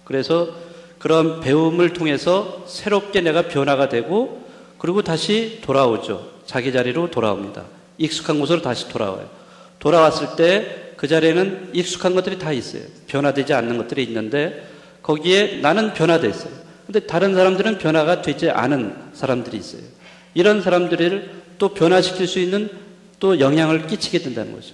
그래서 그런 배움을 통해서 새롭게 내가 변화가 되고, 그리고 다시 돌아오죠. 자기 자리로 돌아옵니다. 익숙한 곳으로 다시 돌아와요. 돌아왔을 때 그 자리에는 익숙한 것들이 다 있어요. 변화되지 않는 것들이 있는데 거기에 나는 변화됐어요. 근데 다른 사람들은 변화가 되지 않은 사람들이 있어요. 이런 사람들을 또 변화시킬 수 있는 또 영향을 끼치게 된다는 거죠.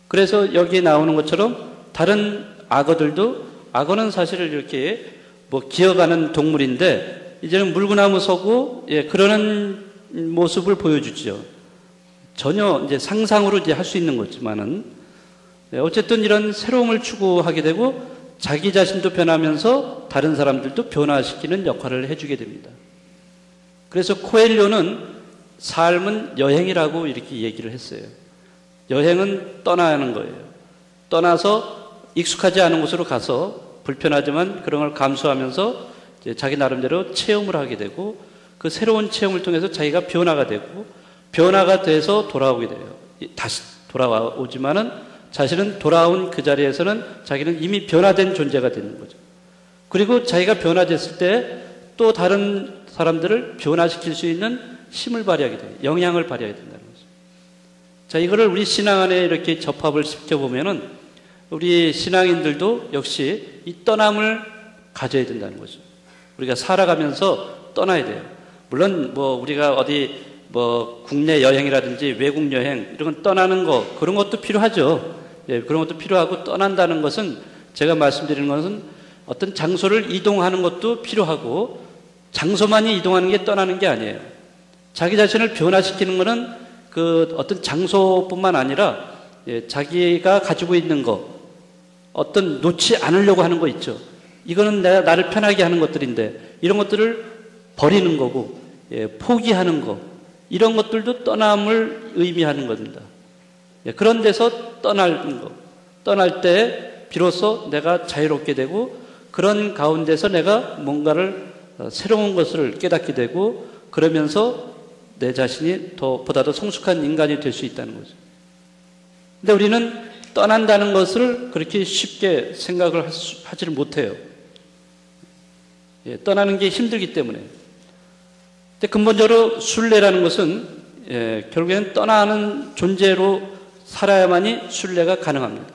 그래서 여기에 나오는 것처럼 다른 악어는 사실 이렇게 뭐 기어가는 동물인데 이제는 물구나무 서고 그러는 모습을 보여주죠. 전혀 이제 상상으로 이제 할 수 있는 거지만은 어쨌든 이런 새로움을 추구하게 되고 자기 자신도 변하면서 다른 사람들도 변화시키는 역할을 해주게 됩니다. 그래서 코엘료는 삶은 여행이라고 이렇게 얘기를 했어요. 여행은 떠나는 거예요. 떠나서 익숙하지 않은 곳으로 가서 불편하지만 그런 걸 감수하면서 이제 자기 나름대로 체험을 하게 되고, 그 새로운 체험을 통해서 자기가 변화가 되고, 변화가 돼서 돌아오게 돼요. 다시 돌아오지만은 자신은 돌아온 그 자리에서는 자기는 이미 변화된 존재가 되는 거죠. 그리고 자기가 변화됐을 때 또 다른 사람들을 변화시킬 수 있는 힘을 발휘하게 돼요. 영향을 발휘하게 된다는 거죠. 자, 이거를 우리 신앙 안에 이렇게 접합을 시켜보면은 우리 신앙인들도 역시 이 떠남을 가져야 된다는 거죠. 우리가 살아가면서 떠나야 돼요. 물론 뭐 우리가 어디 뭐 국내 여행이라든지 외국 여행 이런 건 떠나는 거, 그런 것도 필요하죠. 그런 것도 필요하고, 떠난다는 것은 제가 말씀드리는 것은 어떤 장소를 이동하는 것도 필요하고, 장소만이 이동하는 게 떠나는 게 아니에요. 자기 자신을 변화시키는 것은 그 어떤 장소뿐만 아니라 자기가 가지고 있는 거, 어떤 놓지 않으려고 하는 거 있죠. 이거는 나를 편하게 하는 것들인데 이런 것들을 버리는 거고, 포기하는 거, 이런 것들도 떠남을 의미하는 겁니다. 그런 데서 떠나는 거, 떠날 때 비로소 내가 자유롭게 되고, 그런 가운데서 내가 뭔가를 새로운 것을 깨닫게 되고, 그러면서 내 자신이 보다 더 성숙한 인간이 될 수 있다는 거죠. 근데 우리는 떠난다는 것을 그렇게 쉽게 생각을 하지를 못해요. 떠나는 게 힘들기 때문에. 근데 근본적으로 순례라는 것은 결국에는 떠나는 존재로 살아야만이 순례가 가능합니다.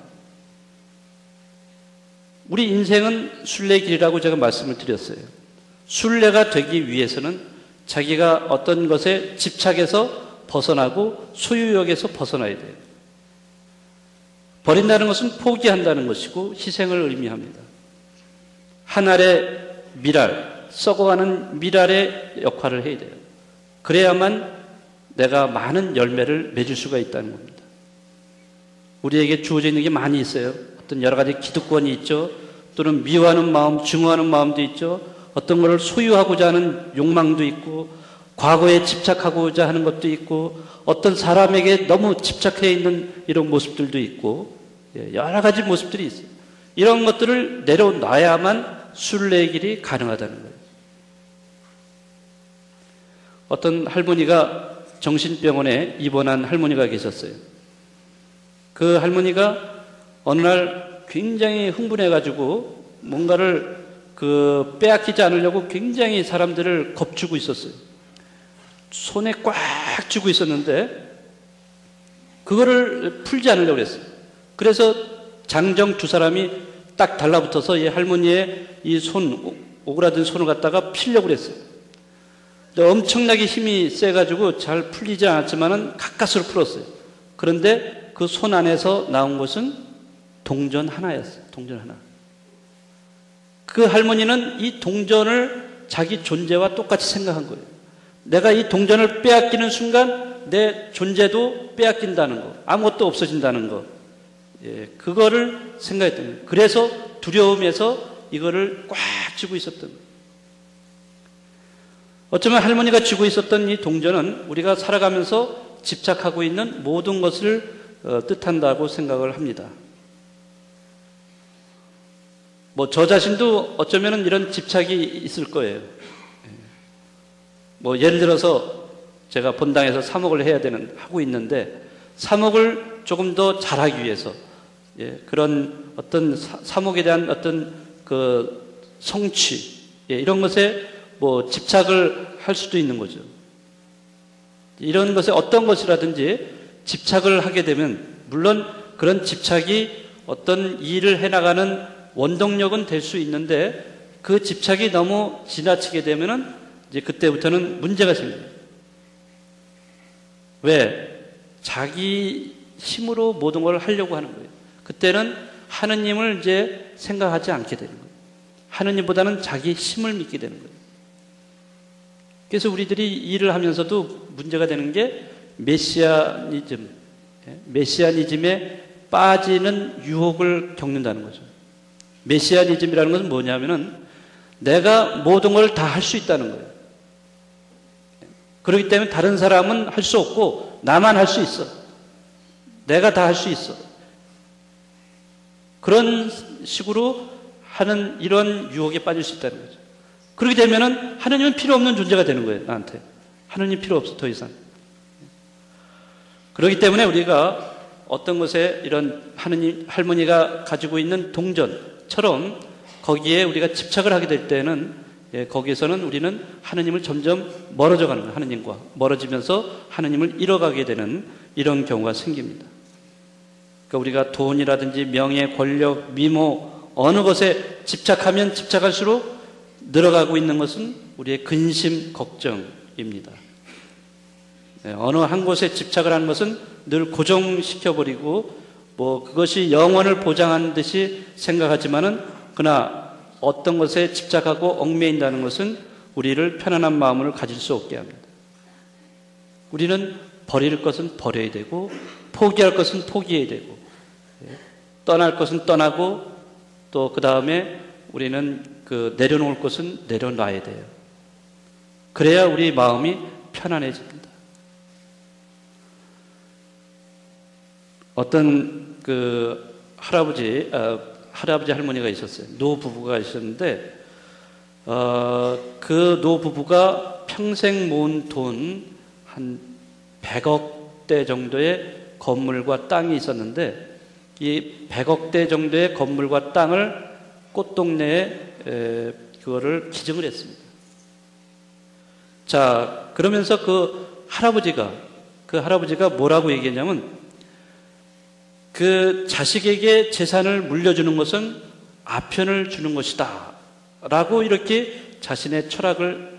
우리 인생은 순례의 길이라고 제가 말씀을 드렸어요. 순례가 되기 위해서는 자기가 어떤 것에 집착해서 벗어나고 소유욕에서 벗어나야 돼요. 버린다는 것은 포기한다는 것이고 희생을 의미합니다. 한 알의 밀알, 썩어가는 밀알의 역할을 해야 돼요. 그래야만 내가 많은 열매를 맺을 수가 있다는 겁니다. 우리에게 주어져 있는 게 많이 있어요. 어떤 여러 가지 기득권이 있죠. 또는 미워하는 마음, 증오하는 마음도 있죠. 어떤 것을 소유하고자 하는 욕망도 있고, 과거에 집착하고자 하는 것도 있고, 어떤 사람에게 너무 집착해 있는 이런 모습들도 있고, 여러 가지 모습들이 있어요. 이런 것들을 내려놔야만 순례의 길이 가능하다는 거예요. 어떤 할머니가 정신병원에 입원한 할머니가 계셨어요. 그 할머니가 어느 날 굉장히 흥분해가지고 뭔가를 빼앗기지 않으려고 굉장히 사람들을 겁주고 있었어요. 손에 꽉 쥐고 있었는데 그거를 풀지 않으려고 그랬어요. 그래서 장정 두 사람이 딱 달라붙어서 이 할머니의 이 오그라든 손을 갖다가 피려고 그랬어요. 엄청나게 힘이 세가지고 잘 풀리지 않았지만은 가까스로 풀었어요. 그런데 그 손 안에서 나온 것은 동전 하나였어요. 동전 하나. 그 할머니는 이 동전을 자기 존재와 똑같이 생각한 거예요. 내가 이 동전을 빼앗기는 순간 내 존재도 빼앗긴다는 거, 아무것도 없어진다는 거, 그거를 생각했던 거예요. 그래서 두려움에서 이거를 꽉 쥐고 있었던 거예요. 어쩌면 할머니가 쥐고 있었던 이 동전은 우리가 살아가면서 집착하고 있는 모든 것을 뜻한다고 생각을 합니다. 저 자신도 어쩌면 이런 집착이 있을 거예요. 예를 들어서 제가 본당에서 사목을 하고 있는데 사목을 조금 더 잘하기 위해서 그런 어떤 사목에 대한 어떤 성취 이런 것에 집착을 할 수도 있는 거죠. 이런 것에 어떤 것이라든지 집착을 하게 되면 물론 그런 집착이 어떤 일을 해나가는 원동력은 될 수 있는데 그 집착이 너무 지나치게 되면은 이제 그때부터는 문제가 생겨요. 왜? 자기 힘으로 모든 걸 하려고 하는 거예요. 그때는 하느님을 이제 생각하지 않게 되는 거예요. 하느님보다는 자기 힘을 믿게 되는 거예요. 그래서 우리들이 일을 하면서도 문제가 되는 게 메시아니즘에 빠지는 유혹을 겪는다는 거죠. 메시아니즘이라는 것은 뭐냐면은 내가 모든 걸 다 할 수 있다는 거예요. 그렇기 때문에 다른 사람은 할 수 없고 나만 할 수 있어. 내가 다 할 수 있어. 그런 식으로 하는 이런 유혹에 빠질 수 있다는 거죠. 그렇게 되면은 하느님은 필요 없는 존재가 되는 거예요. 나한테. 하느님 필요 없어 더 이상. 그렇기 때문에 우리가 어떤 것에 이런 할머니가 가지고 있는 동전처럼 거기에 우리가 집착을 하게 될 때는 거기에서는 우리는 하느님을 점점 멀어져 가는 거예요. 하느님과 멀어지면서 하느님을 잃어가게 되는 이런 경우가 생깁니다. 그러니까 우리가 돈이라든지 명예, 권력, 미모 어느 것에 집착하면 집착할수록 늘어가고 있는 것은 우리의 근심, 걱정입니다. 어느 한 곳에 집착을 하는 것은 늘 고정시켜버리고 그것이 영원을 보장하는 듯이 생각하지만은 그러나 어떤 것에 집착하고 얽매인다는 것은 우리를 편안한 마음을 가질 수 없게 합니다. 우리는 버릴 것은 버려야 되고 포기할 것은 포기해야 되고 떠날 것은 떠나고 또 그 다음에 우리는 내려놓을 것은 내려놔야 돼요. 그래야 우리 마음이 편안해집니다. 어떤 할아버지 할머니가 있었어요. 노부부가 있었는데 그 노부부가 평생 모은 돈 한 100억대 정도의 건물과 땅이 있었는데 이 100억대 정도의 건물과 땅을 꽃동네에 그거를 기증을 했습니다. 자, 그러면서 그 할아버지가 뭐라고 얘기했냐면 그 자식에게 재산을 물려주는 것은 아편을 주는 것이다 라고 이렇게 자신의 철학을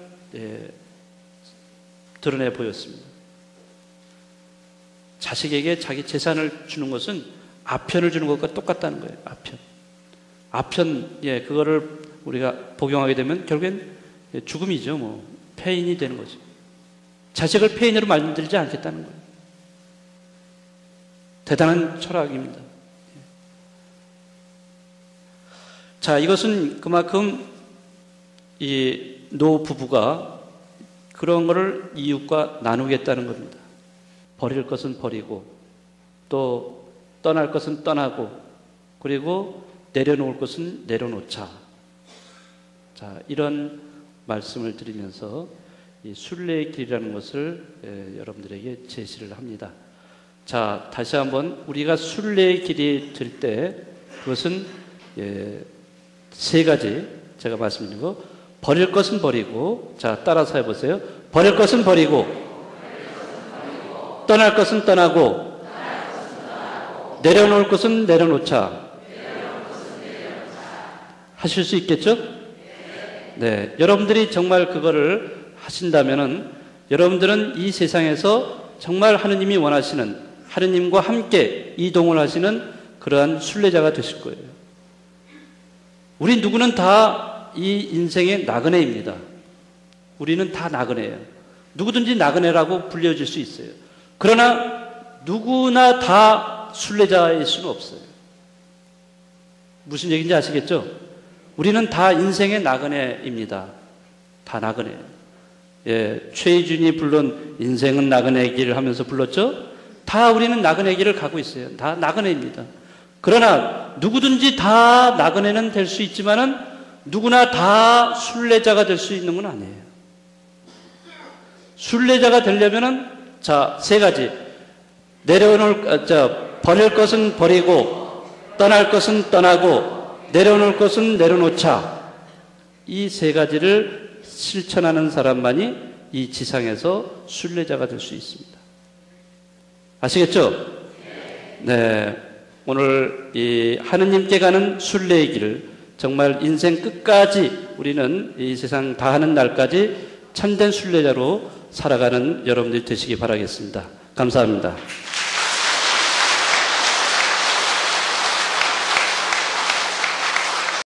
드러내 보였습니다. 자식에게 자기 재산을 주는 것은 아편을 주는 것과 똑같다는 거예요. 아편, 그거를 우리가 복용하게 되면 결국엔 죽음이죠. 폐인이 되는 거죠. 자식을 폐인으로 만들지 않겠다는 거예요. 대단한 철학입니다. 자, 이것은 그만큼 이 노부부가 그런 거를 이웃과 나누겠다는 겁니다. 버릴 것은 버리고 또 떠날 것은 떠나고 그리고 내려놓을 것은 내려놓자. 자, 이런 말씀을 드리면서 이 순례의 길이라는 것을 여러분들에게 제시를 합니다. 자, 다시 한번 우리가 순례의 길이 될 때 그것은 세 가지 제가 말씀드린 거, 버릴 것은 버리고, 자, 따라서 해보세요. 버릴 것은 버리고, 떠날 것은 떠나고, 내려놓을 것은 내려놓자. 하실 수 있겠죠? 네. 여러분들이 정말 그거를 하신다면은 여러분들은 이 세상에서 정말 하느님이 원하시는, 하느님과 함께 이동을 하시는 그러한 순례자가 되실 거예요. 우리 누구는 다 이 인생의 나그네입니다. 우리는 다 나그네예요. 누구든지 나그네라고 불려질 수 있어요. 그러나 누구나 다 순례자일 수는 없어요. 무슨 얘기인지 아시겠죠? 우리는 다 인생의 나그네입니다. 다 나그네예요. 예, 최희준이 부른 인생은 나그네 길 하면서 불렀죠? 다 우리는 나그네 길을 가고 있어요. 다 나그네입니다. 그러나 누구든지 다 나그네는 될 수 있지만은 누구나 다 순례자가 될 수 있는 건 아니에요. 순례자가 되려면은 자, 세 가지. 버릴 것은 버리고, 떠날 것은 떠나고, 내려놓을 것은 내려놓자. 이 세 가지를 실천하는 사람만이 이 지상에서 순례자가 될 수 있습니다. 아시겠죠? 네. 오늘 이 하느님께 가는 순례의 길을 정말 인생 끝까지 우리는 이 세상 다하는 날까지 참된 순례자로 살아가는 여러분들이 되시기 바라겠습니다. 감사합니다.